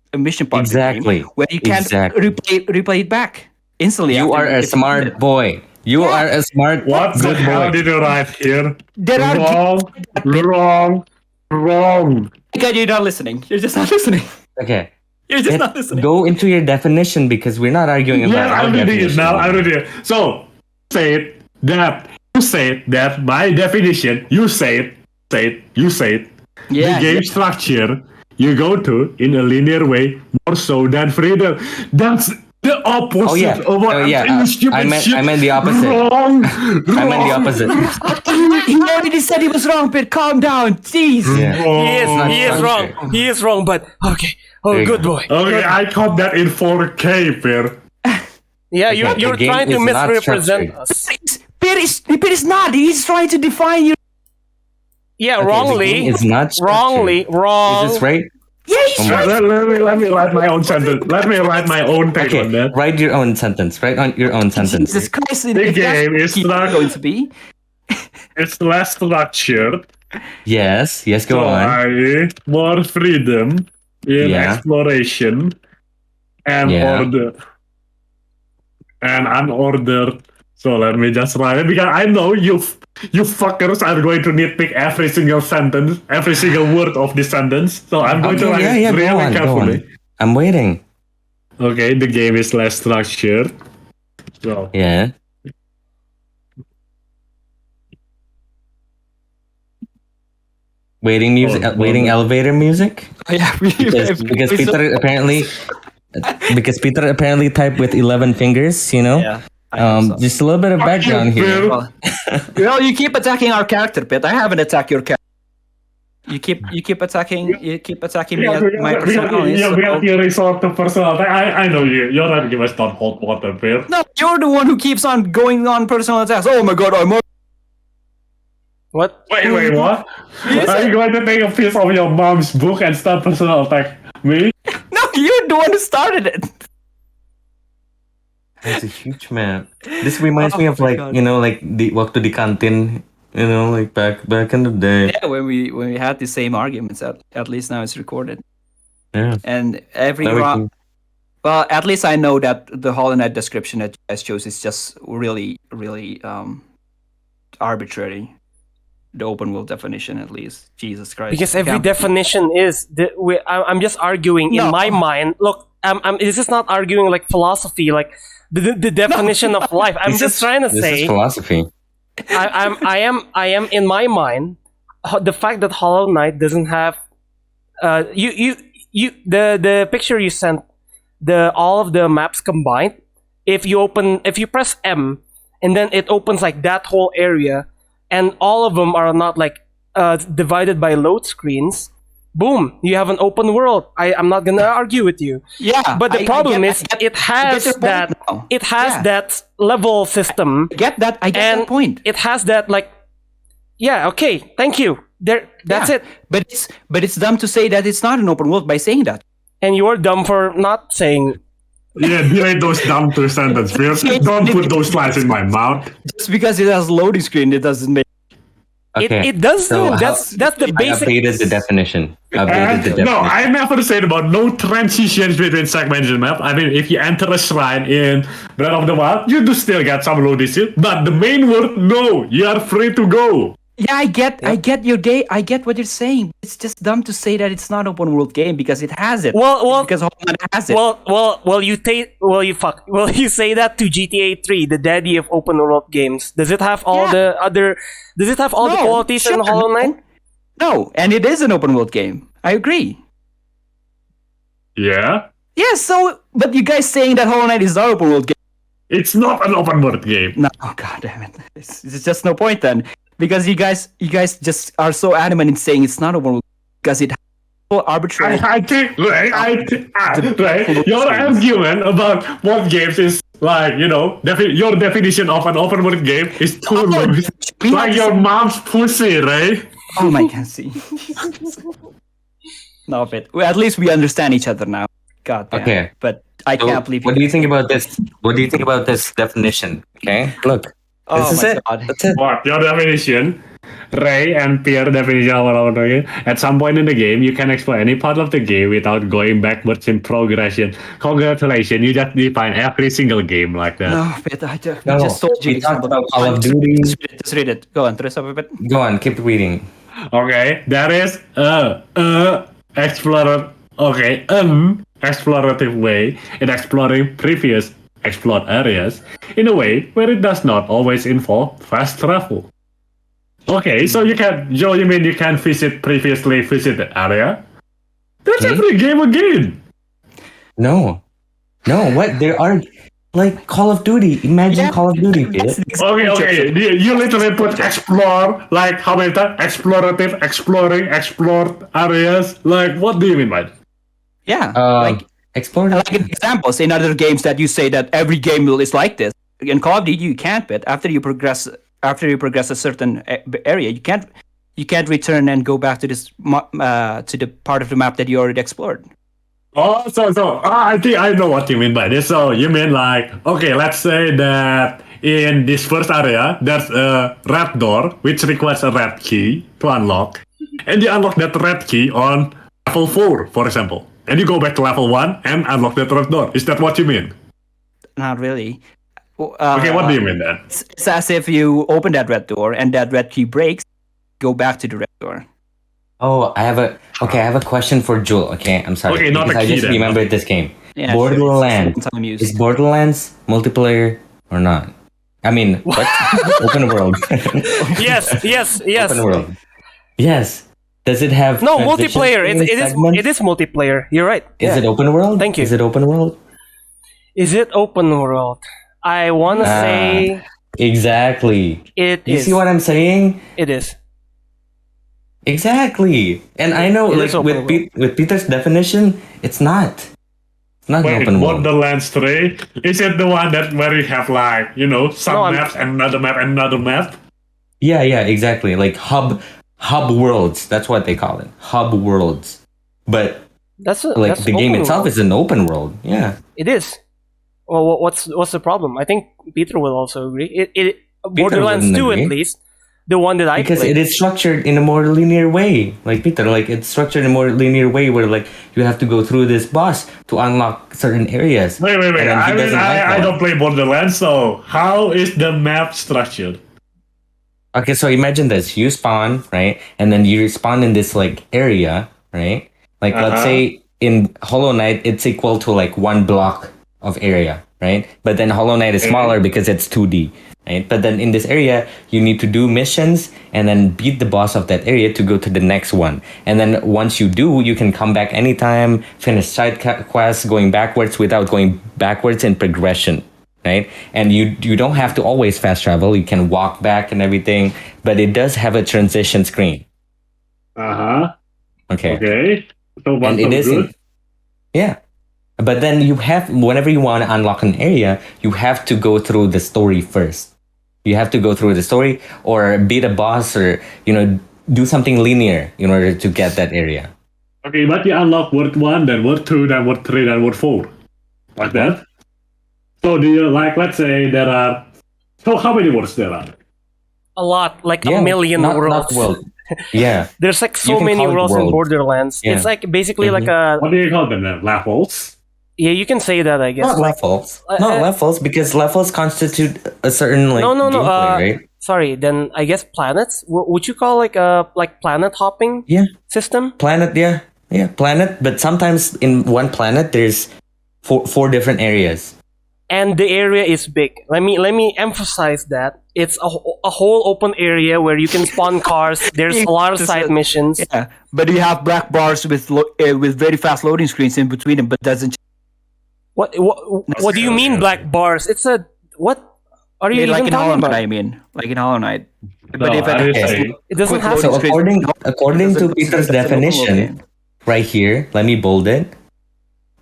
Exactly. of the game, where you can't Exactly. replay it back instantly. You after are a if you smart did it. boy. You Yeah. are a smart What the good hell boy. did you write here? There are Wrong. God, you're not listening. You're just not listening. Okay. You're just not listening. Go into your definition because we're not arguing about Yeah, our I'm reading it definition. now. I'm reading it. So, you said that my definition, you said, Yeah, the game structure you go to in a linear way more so than freedom. That's the opposite Oh, yeah. of what Oh, yeah. I'm saying, I meant the opposite. Wrong. I meant the opposite. he already said he was wrong, Peter. Calm down. Jeez. Yeah. He is wrong. He is wrong, but okay. Oh, There you good go. boy. Okay, I caught that in 4K, Pear. Yeah, Okay, you're the game trying to is not misrepresent structured. us. Peter is not. He's trying to define you. Yeah, Okay, the wrongly. game is not structured. Wrongly. Wrong. Is this right? Yeah, he's Oh my trying. Let me write my own sentence. Let me write my own take on Okay, that. write your own sentence. Write on your own sentence. Jesus Christ! The if that's game what is it's not- going to be. It's less structured. Yes, go So on. I more freedom in Yeah. exploration and Yeah. order and unordered. So let me just write it because I know you fuckers are going to nitpick every single sentence, every single word of this sentence. So I'm going to write it go really on, go carefully. on. I'm waiting. Okay, the game is less structured. So Yeah. Waiting music. Oh, Waiting elevator music. Yeah, Because Peter apparently typed with 11 fingers. You know. Yeah. I hope so. Just a little bit of background here. Pear. Well, you keep attacking our character, Pit. I haven't attacked your character. You keep attacking me Yeah, at my personality. you resort to personal attack. I know you. Your arguments don't hold water, Pear. No, you're the one who keeps on going on personal attacks. Oh my god, I'm. What? Wait, what? Are you going to take a piece of your mom's book and start personal attack me? No, you're the one who started it. It's a huge map. This reminds me of my like God. like the walk to the canteen. Like back in the day. Yeah, when we had the same arguments, at least now it's recorded. Yeah. And every Now we round. can- Well, at least I know that the Hollow Knight description that you guys chose is just really, really arbitrary. The open world definition, at least. Jesus Christ. Because every Can't- definition is. I'm just arguing in No. my mind. Look, this is not arguing like philosophy, like the definition of life. I'm just trying to This say. is philosophy. I am in my mind the fact that Hollow Knight doesn't have the picture you sent, all of the maps combined. If you press M and then it opens like that whole area, and all of them are not like divided by load screens. Boom! You have an open world. I'm not gonna argue with you. Yeah, But the problem is it has your point that now. it has Yeah. that level system. I get that. I get And that point. it has that like, yeah, okay, thank you. That's Yeah. it. But it's dumb to say that it's not an open world by saying that. And you're dumb for not saying. Yeah, delete those dumb two sentences, Pear. Don't put those lines in my mouth. Just because it has loading screen, it doesn't make. Okay. It does So do. how- That's the I basic. updated the definition. No, I never said about no transitions between segments in map. I mean, if you enter a shrine in Breath of the Wild, you do still get some loading screen. But the main word, no, you are free to go. Yeah, I get your game. I get what you're saying. It's just dumb to say that it's not open world game because it has it. Well, because Hollow Knight has it. You say that to GTA 3, the daddy of open world games. Does it have all Yeah. the other? Does it have all the No, qualities in sure, Hollow Knight? No, and it is an open world game. I agree. Yeah? Yeah, so but you guys saying that Hollow Knight is not open world game? It's not an open world game. No, oh, god damn it! It's just no point then because you guys just are so adamant in saying it's not open world because it has so arbitrary. I think, right, your argument about what games is like, your definition of an open world game is too loose. Like your mom's pussy, right? Oh my god! See, no, but at least we understand each other now. God damn. Okay. But I So, can't believe. what do you think about this? What do you think about this definition? Okay, look. Oh This is my it. god! That's it. What? Your definition? Ray and Pear definition of an open world game. At some point in the game, you can explore any part of the game without going backwards in progression. Congratulations, you just define every single game like that. No, but I just, No, just told you. we talked about Call of Duty. Just read it. Go on, Teresa, a bit. Go on, keep reading. Okay, there is an explorative way in exploring previous explored areas in a way where it does not always involve fast travel. Okay, so you mean you can visit previously visited area? That's Okay. every game again. No, what? There are like Call of Duty. Imagine Yeah. Call of Duty. That's Kid. the exact Okay. You literally put explore, like how many times? Explorative, exploring, explored areas. Like, what do you mean by that? Yeah, Like explore. like examples in other games that you say that every game is like this. In Call of Duty, you can't, but after you progress a certain area, you can't return and go back to this to the part of the map that you already explored. Oh, I think I know what you mean by this. So you mean like, okay, let's say that in this first area, there's a red door which requires a red key to unlock, and you unlock that red key on level 4, for example, and you go back to level 1 and unlock that red door. Is that what you mean? Not really. Okay, what do you mean then? It's as if you open that red door and that red key breaks, go back to the red door. Oh, I have a question for Jewel. Okay, I'm sorry. Okay, not because a I key just then. remembered this game. Yeah, Borderlands. sure. Time used. Is Borderlands multiplayer or not? I mean, what? Open world. Yes. Open world. Yes. Does it have No, transitions multiplayer. between the It segments? is multiplayer. You're right. Is Yeah. it open world? Thank you. Is it open world? Is it open world? I wanna say Exactly. it You is. see what I'm saying? It is. Exactly. And I know, It like is open world. with Peter's definition, it's not. It's not an Wait, open world. Borderlands 3? Is it the one that where you have like, some No, maps and another map and another map? Yeah, exactly. Like hub worlds. That's what they call it. Hub worlds. But that's the game open itself world. is an open world. Yeah. It is. Well, what's the problem? I think Peter will also agree. Borderlands wouldn't 2 agree. at least, the one that I Because played. it is structured in a more linear way. Like Peter, like it's structured in a more linear way where like you have to go through this boss to unlock certain areas. Wait. And then he I mean, doesn't like I that. don't play Borderlands, so how is the map structured? Okay, so imagine this. You spawn, right? And then you spawn in this like area, right? Like let's say in Hollow Knight, it's equal to like 1 block of area, right? But then Hollow Knight is smaller because it's 2D, right? But then in this area, you need to do missions and then beat the boss of that area to go to the next one. And then once you do, you can come back anytime, finish side quests, going backwards without going backwards in progression. Right, and you don't have to always fast travel. You can walk back and everything, but it does have a transition screen. Okay. Okay. So And it is good? Yeah, but then you have whenever you want to unlock an area, you have to go through the story first. You have to go through the story or beat a boss or do something linear in order to get that area. Okay, but you unlock World 1, then World 2, then World 3, then World 4. Like that? So do you, like, let's say there are... So how many worlds there are? A lot, like a million not worlds. world. Yeah. There's like You so can many call it worlds in worlds. Borderlands. Yeah. It's like basically like a... What do you call them then? Levels? Yeah, you can say that, I guess. Not Like, levels. Not levels, because levels constitute a certain like no. gameplay, right? Sorry, then I guess planets. Would you call like planet hopping Yeah. system? Planet, yeah, planet. But sometimes in one planet, there's four different areas. And the area is big. Let me emphasize that it's a whole open area where you can spawn cars. There's a lot of side missions. Yeah, but you have black bars with very fast loading screens in between them, but doesn't. What do you mean black bars? It's a what? Are you Like even in Hollow talking Knight, about? I mean, like in Hollow Knight. No, But if I it didn't has say. It doesn't quick have loading So screens, according to Peter's that's an open world definition, game. right here, let me bold it.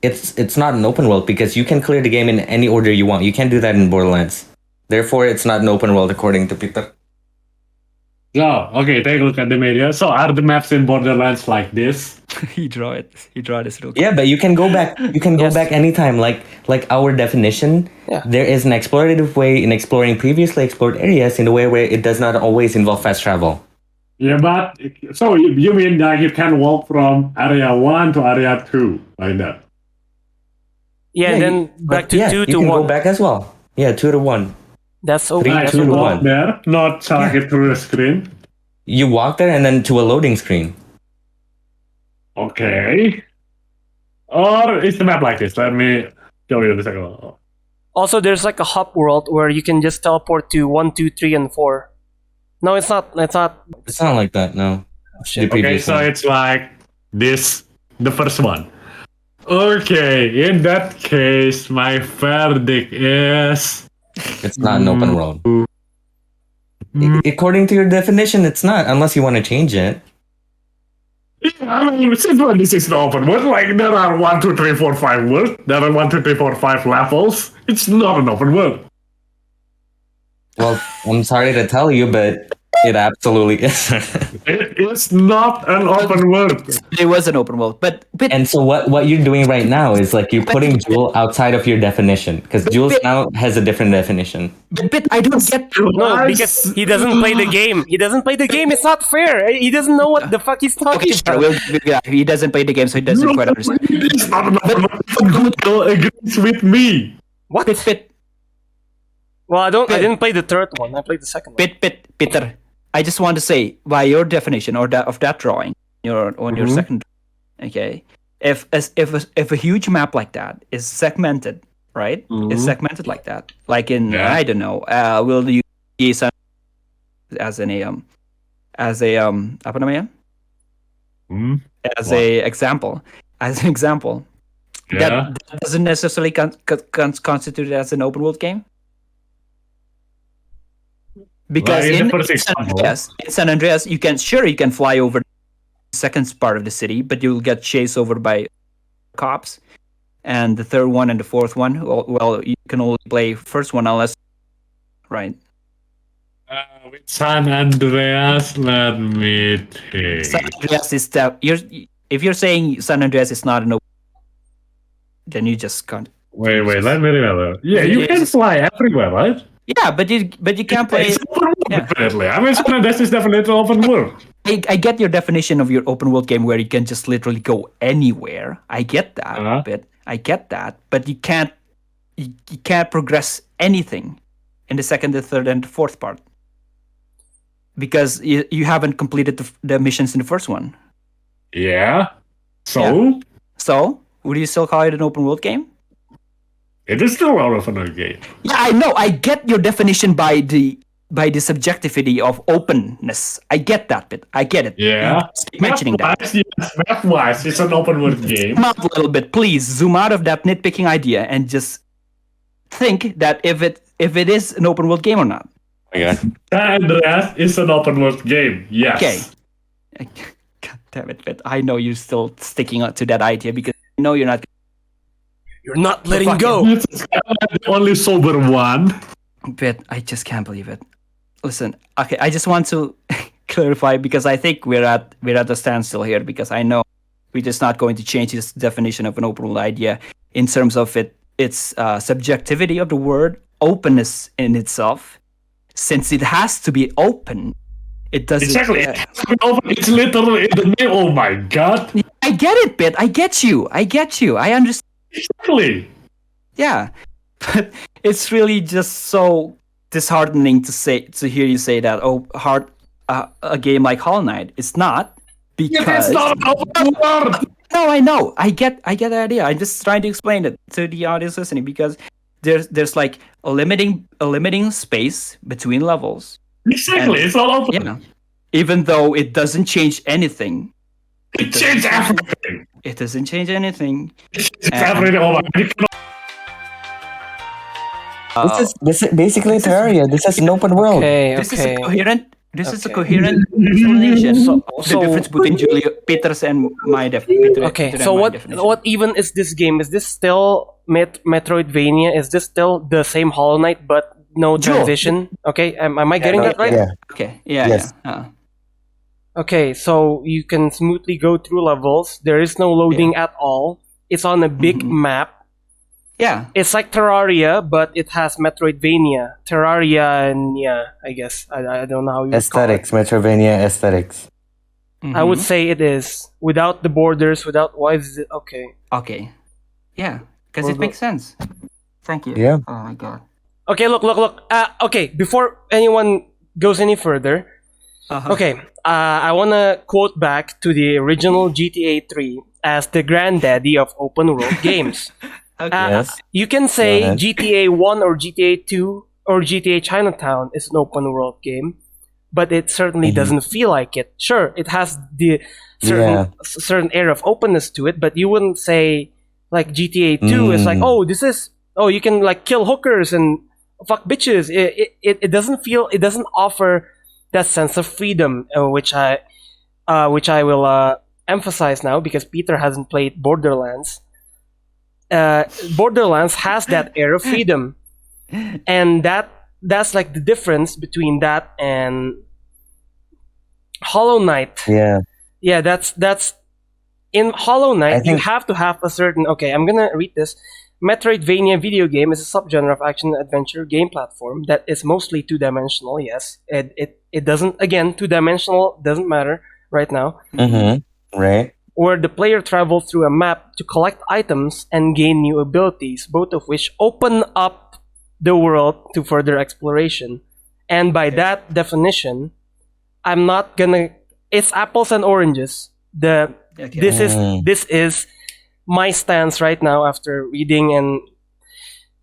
It's not an open world because you can clear the game in any order you want. You can't do that in Borderlands. Therefore, it's not an open world according to Peter. Oh, okay, take a look at the media. So are the maps in Borderlands like this? He draw this real quick. Yeah, but you can go back. You can go Yes. back anytime. Like our definition, Yeah. there is an explorative way in exploring previously explored areas in a way where it does not always involve fast travel. Yeah, but so you mean that you can walk from area 1 to area 2 like that? Yeah, and then back to 2 you to can 1. go back as well. Yeah, 2 to 1. That's okay. Three, Right, That's so two to okay. walk one. there, not select it through the screen. You walk there and then to a loading screen. Okay. Or is the map like this? Let me show you the second one. Also, there's like a hub world where you can just teleport to 1, 2, 3, and 4. No, it's not. It's not. It's not like that. No. The Okay, previous so one. it's like this, the first one. Okay, in that case, my verdict is... It's not an open world. According to your definition, it's not, unless you want to change it. I mean, since when this is the open world, like there are 1, 2, 3, 4, 5 worlds, there are 1, 2, 3, 4, 5 levels. It's not an open world. Well, I'm sorry to tell you, but it absolutely is. It is not an open world. It was an open world, but And so what you're doing right now is like you're putting Jewel outside of your definition, because Jewel now has a different definition. but I don't get. No, because he doesn't play the game. He doesn't play the game. It's not fair. He doesn't know what the fuck he's talking Okay, sure. about. He doesn't play the game, so he doesn't quite understand. It's not an open world. Google agrees with me. What? Well, I didn't play the third one. I played the second one. Peter, I just want to say, by your definition or that of that drawing, on your second, okay, if a huge map like that is segmented, right? It's segmented like that, like in I don't know, we'll use as an apa namanya? As an example, that doesn't necessarily constitute it as an open world game. Because Well, in the in first example. San Andreas, you can fly over second part of the city, but you'll get chased over by cops. And the third one and the fourth one, well, you can only play first one unless, right? With San Andreas, let me think. San Andreas is if you're saying San Andreas is not an open, then you just can't. Wait, let me remember. Yeah, you can fly everywhere, right? Yeah, but you can't play. It's open world, definitely. I mean, San Andreas is definitely open world. I get your definition of your open world game where you can just literally go anywhere. I get that bit. I get that, but you can't progress anything in the second, the third, and the fourth part because you haven't completed the missions in the first one. Yeah. So? Yeah. So, would you still call it an open world game? It is still an open world game. Yeah, I know. I get your definition by the subjectivity of openness. I get that bit. I get it. Yeah. Keep mentioning that. Yes, math-wise, it's an open world game. Zoom out a little bit, please. Zoom out of that nitpicking idea and just think that if it is an open world game or not. Okay. San Andreas is an open world game. Yes. Okay. God damn it, but I know you're still sticking to that idea because I know you're not. You're not letting go. It's the only sober one. But I just can't believe it. Listen, okay, I just want to clarify because I think we're at a standstill here because I know we're just not going to change this definition of an open world idea in terms of its subjectivity of the word openness in itself. Since it has to be open, it doesn't. Exactly. It's literally in the name. Oh my god. I get it, Bit. I get you. I understand. Exactly. Yeah, but it's really just so disheartening to hear you say that. Oh, a game like Hollow Knight. It's not because it's not an open world. No, I know. I get the idea. I'm just trying to explain it to the audience listening because there's like a limiting space between levels. Exactly, it's all open. Yeah, even though it doesn't change anything. It changes everything. It doesn't change anything. It's everything. Oh my god. This is basically Terraria. This is an open world. This is a coherent explanation. So the difference between Peter's and my definition. Okay, so what even is this game? Is this still Metroidvania? Is this still the same Hollow Knight but no transition? Okay, am I getting that right? Yeah. Okay, yeah. Yes. Okay, so you can smoothly go through levels. There is no loading at all. It's on a big map. Yeah. It's like Terraria, but it has Metroidvania. Terraria and I guess. I don't know how you aesthetics, call it. Metroidvania aesthetics. I would say it is. Without the borders, why is it okay? Okay. Yeah, because it makes sense. Thank you. Yeah. Oh my god. Okay, look. Okay, before anyone goes any further, okay, I want to quote back to the original GTA 3 as the granddaddy of open world games. Okay. Yes. You can say GTA 1 or GTA 2 or GTA Chinatown is an open world game, but it certainly doesn't feel like it. Sure, it has the certain air of openness to it, but you wouldn't say like GTA 2 is like, you can like kill hookers and fuck bitches. It doesn't offer that sense of freedom, which I will emphasize now because Peter hasn't played Borderlands. Borderlands has that air of freedom, and that's like the difference between that and Hollow Knight. Yeah, that's in Hollow Knight. You have to have a certain. Okay, I'm gonna read this. Metroidvania video game is a subgenre of action-adventure game platform that is mostly two-dimensional. Yes, it doesn't. Again, two-dimensional doesn't matter right now. Right. Where the player travels through a map to collect items and gain new abilities, both of which open up the world to further exploration. And by that definition, I'm not gonna. It's apples and oranges. This is my stance right now after reading and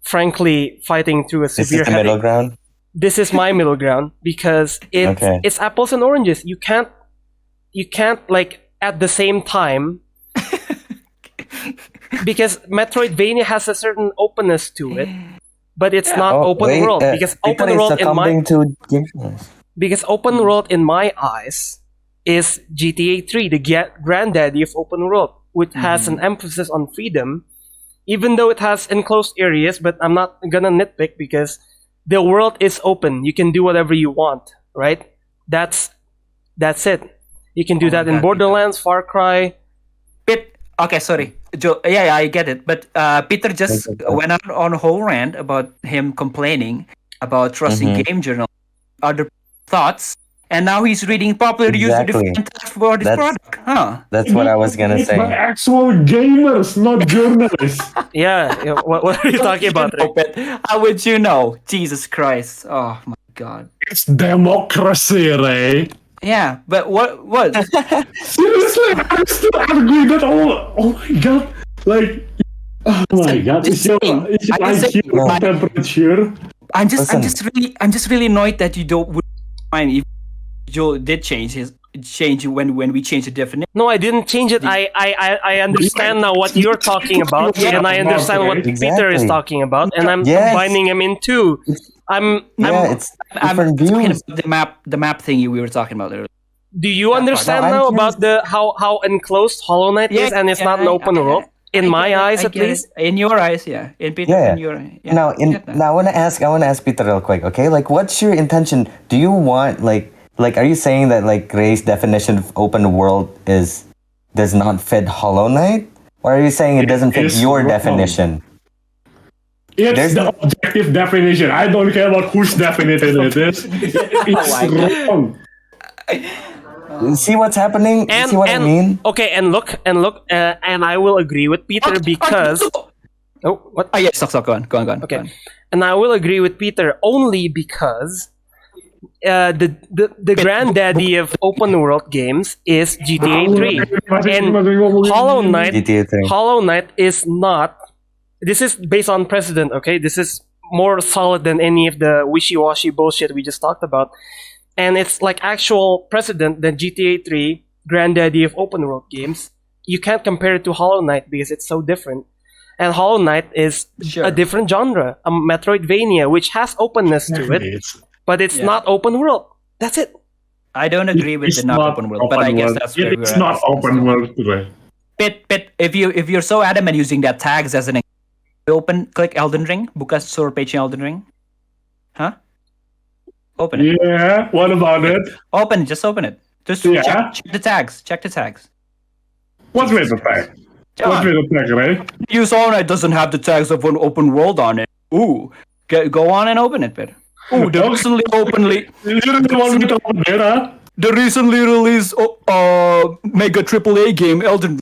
frankly fighting through a severe headache. This is the middle ground? This is my middle ground because it's apples and oranges. You can't like at the same time because Metroidvania has a certain openness to it, but it's not open world because open world in my eyes is GTA 3, the granddaddy of open world, which has an emphasis on freedom, even though it has enclosed areas. But I'm not gonna nitpick because the world is open. You can do whatever you want, right? That's it. You can do that in Borderlands, Far Cry. Okay, sorry, Joe. Yeah, I get it. But Peter just went on a whole rant about him complaining about trusting game journal, other thoughts, and now he's reading popular user defense for this product. Huh? That's what I was gonna say. By actual gamers, not journalists. What are you talking about? How would you know? Jesus Christ! Oh my God! It's democracy, Ray. Yeah, but what? Seriously, I'm still angry that oh my God, like, oh my God, is your IQ temperature? I'm just really annoyed that you wouldn't mind if Joe did change when we changed the definition. No, I didn't change it. I understand now what you're talking about, and I understand what Peter is talking about, and I'm combining them in two. I'm talking about the map thingy we were talking about earlier. Do you understand now about the how enclosed Hollow Knight is, and it's not an open world? In my eyes, at least. In your eyes, yeah. In Peter, in your Now, I want to ask Peter real quick. Okay, like, what's your intention? Do you want like are you saying that like Kreei's definition of open world does not fit Hollow Knight, or are you saying it doesn't fit your definition? It's the objective definition. I don't care about whose definition it is. It's wrong. See what's happening? See what I mean? Okay, and look, and I will agree with Peter because... Oh, what? Oh, yeah, stop, go on. Okay, and I will agree with Peter only because the granddaddy of open world games is GTA 3. And Hollow Knight is not... This is based on precedent, okay? This is more solid than any of the wishy-washy bullshit we just talked about. And it's like actual precedent that GTA 3, granddaddy of open world games, you can't compare it to Hollow Knight because it's so different. And Hollow Knight is a different genre, a Metroidvania, which has openness to it, but it's not open world. That's it. I don't agree with the not open world, but I guess that's where it's not open world today. Pit, if you're so adamant using that tags as an click Elden Ring, buka store page in Elden Ring. Huh? Open it. Yeah, what about it? Just open it. Just check the tags. Check the tags. What's with the tag? What's with the tag, right? Use Hollow Knight doesn't have the tags of an open world on it. Ooh. Go on and open it, Pit. Ooh, the recently released mega AAA game Elden Ring.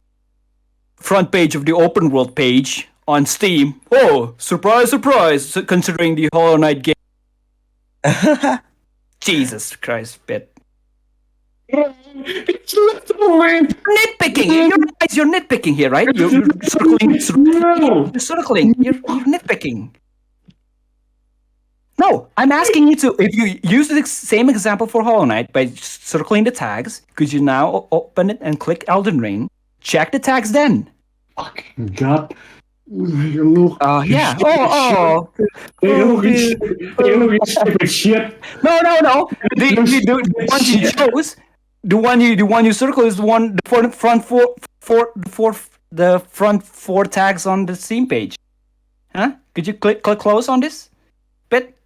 Front page of the open world page on Steam. Oh, surprise, considering the Hollow Knight game. Jesus Christ, Pit. It's literally nitpicking. You're nitpicking here, right? You're circling. You're circling. You're nitpicking. No, I'm asking you to. If you use the same example for Hollow Knight by circling the tags, could you now open it and click Elden Ring? Check the tags then. Fucking God. Look. Yeah. Shit. No. The one you chose, the one you circle is the front four tags on the Steam page. Huh? Could you click close on this bit?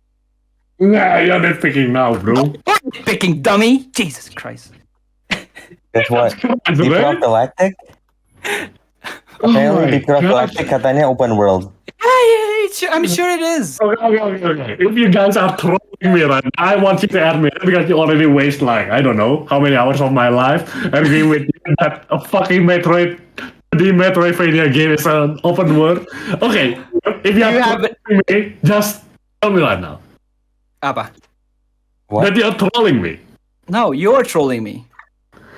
Nah, you're nitpicking now, bro. Nitpicking, dummy. Jesus Christ. Guess what? Deep Rock Galactic? Apparently, Deep Rock Galactic katanya open world. Yeah, I'm sure it is. Okay. If you guys are trolling me right now, I want you to admit it because you already waste like, I don't know, how many hours of my life arguing with you that a fucking Metroidvania game is an open world. Okay, if you are trolling me, just tell me right now. Apa? What? That you're trolling me. No, you're trolling me.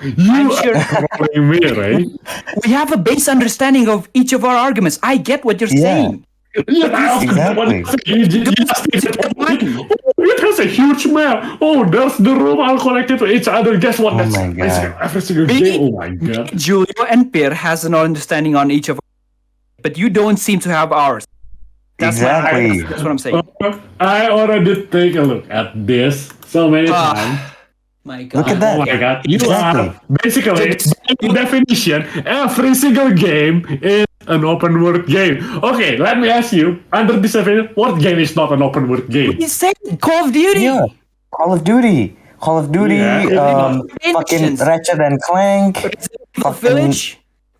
You are trolling me, right? We have a base understanding of each of our arguments. I get what you're saying. Yeah, exactly. It has a huge map. Oh, there's the room all connected to each other. Guess what? Oh my God. Every single game. Oh my God. Julio and Pear has an understanding on each of our, but you don't seem to have ours. That's exactly. That's what I'm saying. I already take a look at this so many times. My God. Look at that. Oh my god! You Exactly. are basically, by definition, every single game is an open world game. Okay, let me ask you, under this definition, what game is not an open world game? You said Call of Duty. Yeah. Call of Duty. Call of Duty. Yeah. Fucking Ratchet and Clank. Resident Village.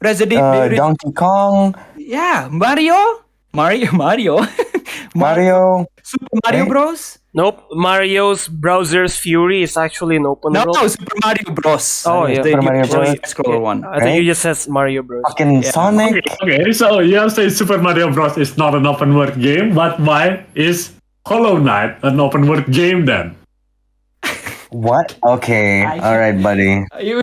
Resident Village. Donkey Kong. Yeah, Mario. Mario. Mario. Super Mario Right? Bros. Nope. Mario's Browser's Fury is actually an open No, world. Super Mario Bros. Oh, yeah. Super Mario Bros. Scroller one. I think you just said Mario Bros. Fucking Sonic. Okay, so you say Super Mario Bros. Is not an open world game, but why is Hollow Knight an open world game then? What? Okay. All right, buddy. You-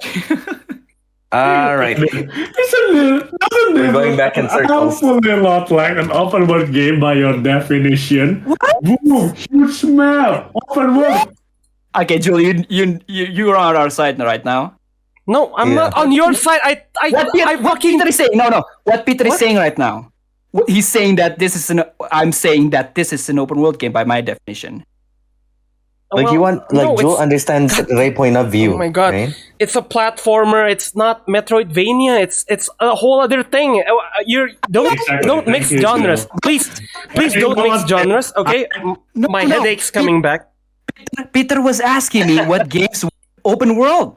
All right. It's a little, Going back in circles. Hopefully not like an open world game by your definition. Woo, huge smell. Open world. Okay, Julie, you are on our side right now. No, I'm Yeah. not on your side. What Peter is saying? No. What Peter is saying right now? He's saying that this is I'm saying that this is an open world game by my definition. Like you want, like Joel understands Ray point of view. Oh my god, right? it's a platformer. It's not Metroidvania. It's a whole other thing. Don't Exactly. mix Thank you, genres, Joel. please You don't know mix what? genres. Okay, my no. headache's coming back. Peter was asking me what games open world.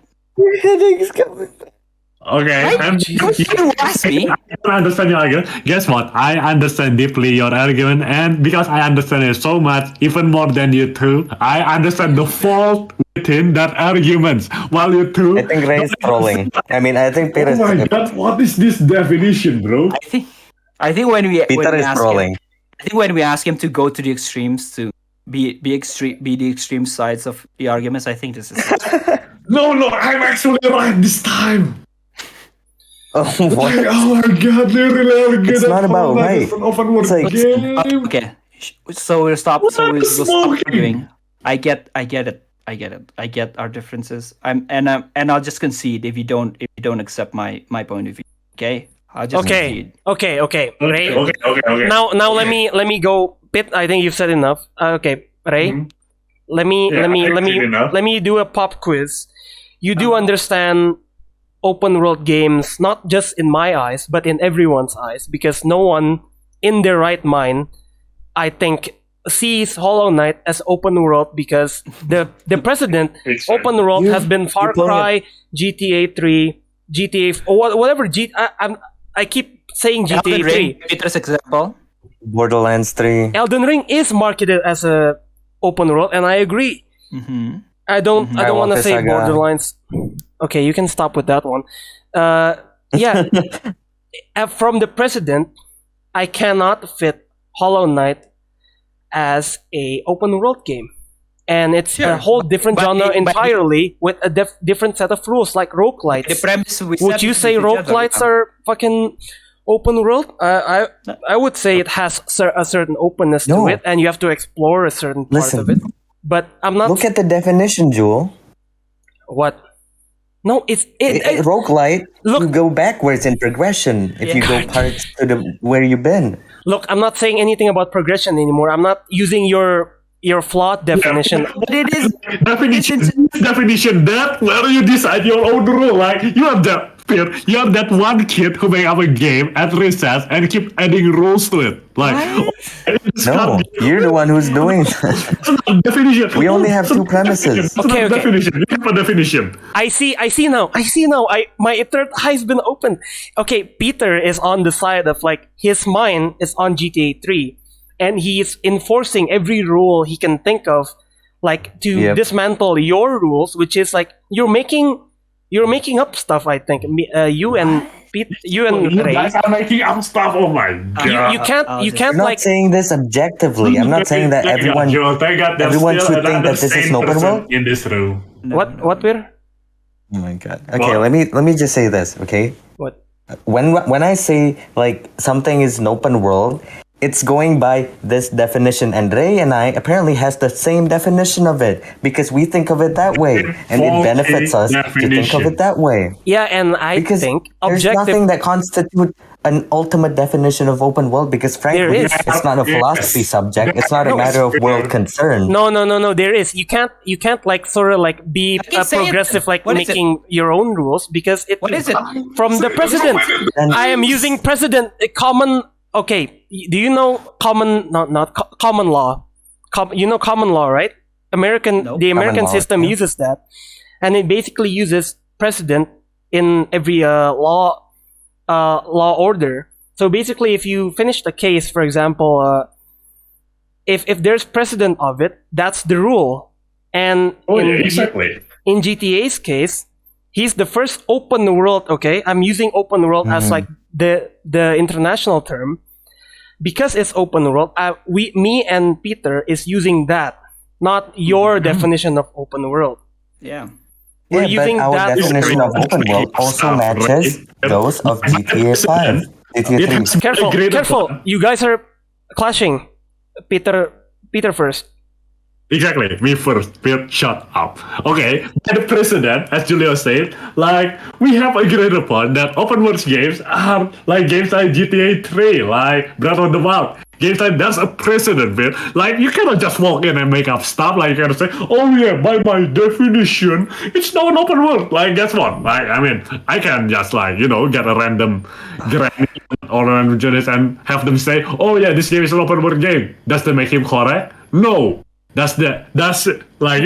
Okay, You asked me. I don't understand your argument. Guess what? I understand deeply your argument, and because I understand it so much, even more than you two, I understand the fault within that argument. While you two, I think Ray is trolling. I mean, I think Peter oh my god, what is this definition, bro? I think when we Peter is ask trolling. him, I think when we ask him to go to the extremes to be the extreme sides of the arguments, I think this is No, I'm actually right this time. Oh, what? Oh my god, they really are good It's at not about Fortnite. right. It's an open world It's like- game. okay. So we'll stop. So we'll stop smoking? arguing. I get it. I get our differences. And I'll just concede if you don't accept my point of view. Okay. I'll just concede. Okay. Ray. Okay. Now let me go. Pit, I think you've said enough. Okay, Ray. Mhm. Let me Yeah, I've said enough. let me do a pop quiz. You do understand open world games, not just in my eyes, but in everyone's eyes, because no one in their right mind, I think, sees Hollow Knight as open world, because the precedent Exactly. open world You- has been Far you Cry, GTA 3, GTA or whatever. I keep saying GTA Elden 3. Ring, Peter's example. Borderlands 3. Elden Ring is marketed as a open world, and I agree. Mm-hmm. I don't want to Skywalker say Saga. Borderlands. Okay, you can stop with that one. Yeah, from the precedent, I cannot fit Hollow Knight as a open world game, and it's a whole different but genre but- entirely with a different set of rules, like The roguelites. premise we Would said you with say each other, roguelites are fucking open world? I would say it has a certain openness No. to it, and you have to explore a certain part Listen. of it. But I'm not. Look at the definition, Jewel. What? No, it's it. Roguelite, Look- you go backwards in progression if you go parts to the where you've been. Look, I'm not saying anything about progression anymore. I'm not using your flawed definition. But it is. Definition that where you decide your own rule. Like you are that one kid who make up a game at recess and keep adding rules to it. Like it's No, not you're the one who's doing that. definition. We only have two premises. Okay. Definition. You have a definition. I see now. My third eye's been opened. Okay, Peter is on the side of like his mind is on GTA 3, and he's enforcing every rule he can think of, like to Yep. dismantle your rules, which is like you're making up stuff. I think you and Pete, you and You Ray, guys are making up stuff. Oh my god. you can't I'm not like. saying this objectively. I'm not saying that everyone. everyone should think that this is an open world. in this room. What, Peter? Oh my god. Okay, What? let me just say this. Okay, What? when I say like something is an open world, it's going by this definition, and Ray and I apparently has the same definition of it because we think of it that way, and it benefits us to think of it that way. Yeah, and I think there's nothing that constitutes an ultimate definition of open world because frankly, it's not a philosophy subject. It's not a matter of world concern. No. There is. You can't like sort of like be progressive, like making your own rules because it. What is it? From the president. I am using president common. Okay, do you know common? Not common law. You know common law, right? The American system uses that, and it basically uses precedent in every law order. So basically, if you finish the case, for example, if there's precedent of it, that's the rule. And in GTA's case, he's the first open world. Okay, I'm using open world as like the international term because it's open world. Me and Peter is using that, not your definition of open world. Yeah. We're using but our definition of open world also matches those of GTA 5. GTA 3. Careful! You guys are clashing. Peter first. Exactly, me first. Pear, shut up. Okay, the precedent, as Julio said, like we have agreed upon that open world games are like games like GTA 3, like Breath of the Wild. Games like that's a precedent, man. Like you cannot just walk in and make up stuff. Like you cannot say, "Oh yeah, by my definition, it's not an open world." Like guess what? Like I mean, I can just like get a random granny or random journalist and have them say, "Oh yeah, this game is an open world game." Does that make him correct? No. That's like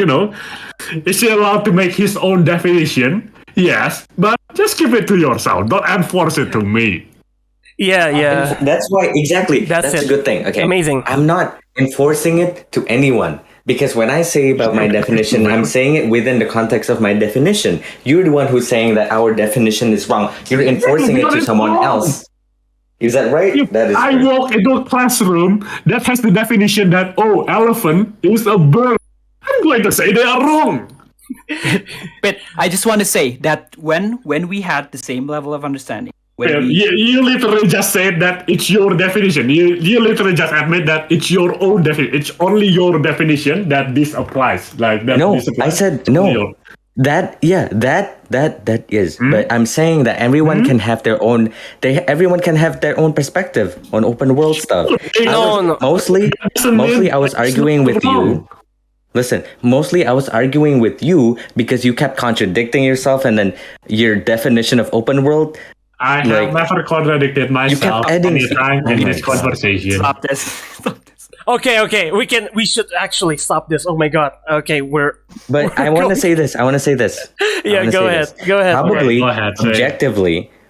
is he allowed to make his own definition? Yes, but just keep it to yourself. Don't enforce it to me. Yeah. That's why exactly. That's a good thing. Okay, amazing. I'm not enforcing it to anyone because when I say about my definition, I'm saying it within the context of my definition. You're the one who's saying that our definition is wrong. You're enforcing it to someone else. Is that right? That is I walk into a classroom that has the definition that elephant is a bird. I'm going to say they are wrong. But I just want to say that when we had the same level of understanding, you literally just said that it's your definition. You literally just admit that it's your own definition. It's only your definition that this applies. Like that. No, I said no. That is. But I'm saying that everyone can have their own. Everyone can have their own perspective on open world stuff. Mostly, I was arguing with you. Listen, mostly I was arguing with you because you kept contradicting yourself, and then your definition of open world. I have never contradicted myself any time in this conversation. Stop this. Okay. We should actually stop this. Oh my god. Okay, But I want to say this. Yeah, go ahead. Probably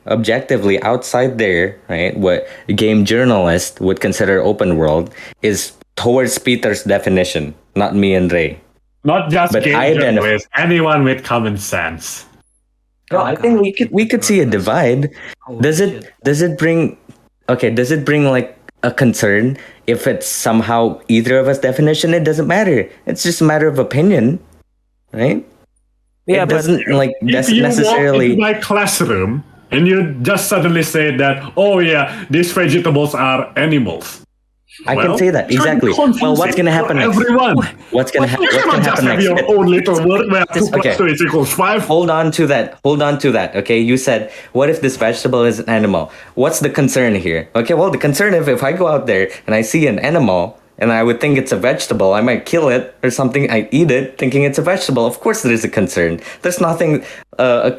objectively outside there, right? What a game journalist would consider open world is towards Peter's definition, not me and Ray. Not just game journalists, anyone with common sense. No, I think we could see a divide. Does it bring like a concern if it's somehow either of us definition? It doesn't matter. It's just a matter of opinion, right? Yeah, it doesn't like if you necessarily walk into my classroom and you just suddenly say that, oh yeah, these vegetables are animals. I can say that exactly. Well, what's gonna happen next? Everyone. What's gonna happen next? Have your own little word where 2 + 2 = 5. Hold on to that. Okay, you said, what if this vegetable is an animal? What's the concern here? Okay, well, the concern if I go out there and I see an animal and I would think it's a vegetable, I might kill it or something. I eat it thinking it's a vegetable. Of course, there is a concern. There's nothing.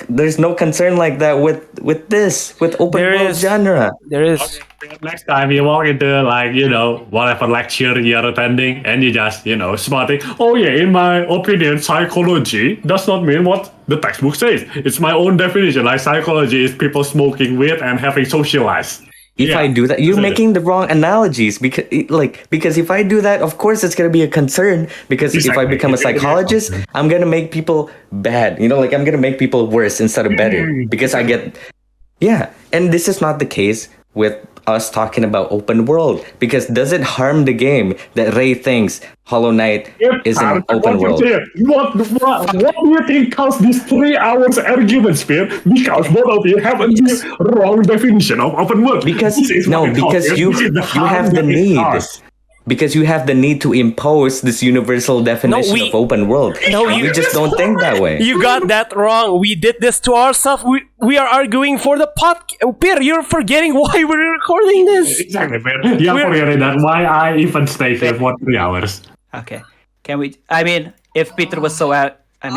There's no concern like that with open world genre. There is. Okay, next time you walk into whatever lecture you're attending and you just spotting. Oh yeah, in my opinion, psychology does not mean what the textbook says. It's my own definition. Like psychology is people smoking weed and having socialized. If I do that, you're making the wrong analogies because if I do that, of course it's gonna be a concern because if I become a psychologist, I'm gonna make people bad. I'm gonna make people worse instead of better because I get and this is not the case with us talking about open world? Because does it harm the game that Ray thinks Hollow Knight is an open world? What do you think caused these 3 hours argument, Pear? Because both of you have a wrong definition of open world. Because you have the need. Because you have the need to impose this universal definition of open world. We just don't think that way. You got that wrong. We did this to ourselves. We are arguing for the podcast. Pear, you're forgetting why we're recording this. Exactly, Pear. You're forgetting that why I even stayed here for 3 hours. Okay. Can we? I mean, if Peter was so, I don't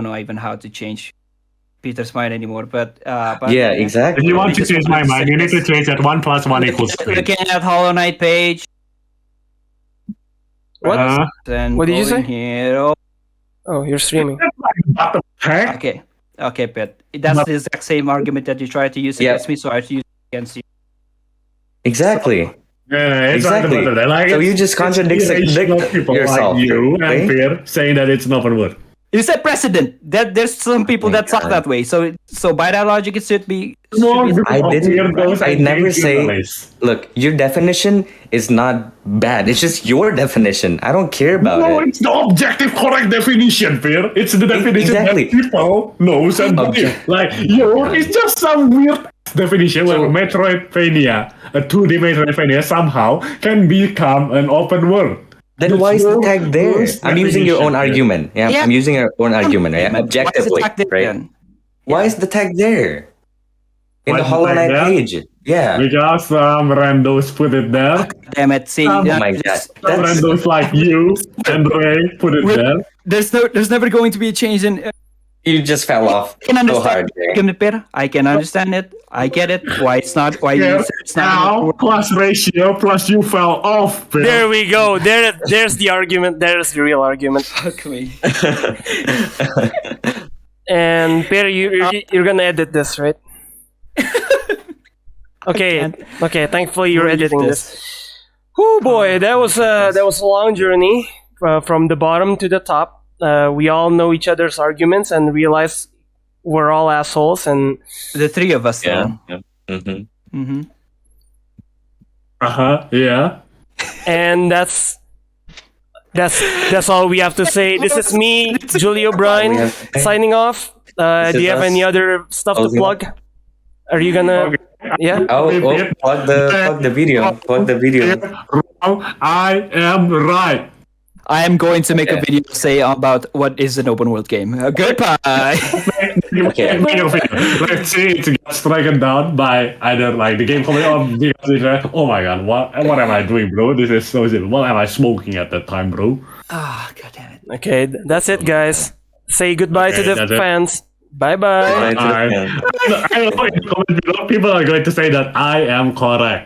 know even how to change Peter's mind anymore. But yeah, exactly. If you want to change my mind, you need to change that 1 + 1 = 3. Looking at Hollow Knight page. What? Then what did you say? Here. Oh, you're streaming. Okay, Pet. That's the exact same argument that you tried to use against me, so I have to use it against you. Exactly. Yeah, exactly. Like, so you just contradict people yourself. Like you and Pear saying that it's an open world. It's a precedent. There's some people that talk that way. So by that logic, it should be. I never say. Look, your definition is not bad. It's just your definition. I don't care about it. No, it's the objective, correct definition, Pear. It's the definition that people knows and believe. Like it's just some weird definition where Metroidvania, a 2D Metroidvania, somehow can become an open world. Then why is the tag there? I'm using your own argument. Yeah, I'm using your own argument. Yeah, objectively, right? Why is the tag there? In the Hollow Knight page. Yeah. Because some randos put it there. Damn it! See, oh my god, some randos like you and Ray put it there. There's never going to be a change in. You just fell off so hard. I can understand it. I get it. Why it's not? Why it's not? Now plus ratio plus you fell off. Pear. There we go. There's the argument. There's the real argument. Fuck me. And Pear, you're gonna edit this, right? Okay. Thankfully, you're editing this. Oh boy, that was a long journey from the bottom to the top. We all know each other's arguments and realize we're all assholes. And the 3 of us. Yeah. Yeah. And that's all we have to say. This is me, Juliobrine, signing off. Do you have any other stuff to plug? Are you gonna? Yeah. Plug the video. Plug the video. I am right. I am going to make a video say about what is an open world game. Goodbye. Let's see it gets stricken down by either like the game company or because oh my god, what am I doing, bro? This is so silly. What am I smoking at that time, bro? Ah, god damn it. Okay, that's it, guys. Say goodbye to the fans. Bye-bye. I don't know, in the comment below, people are going to say that I am correct.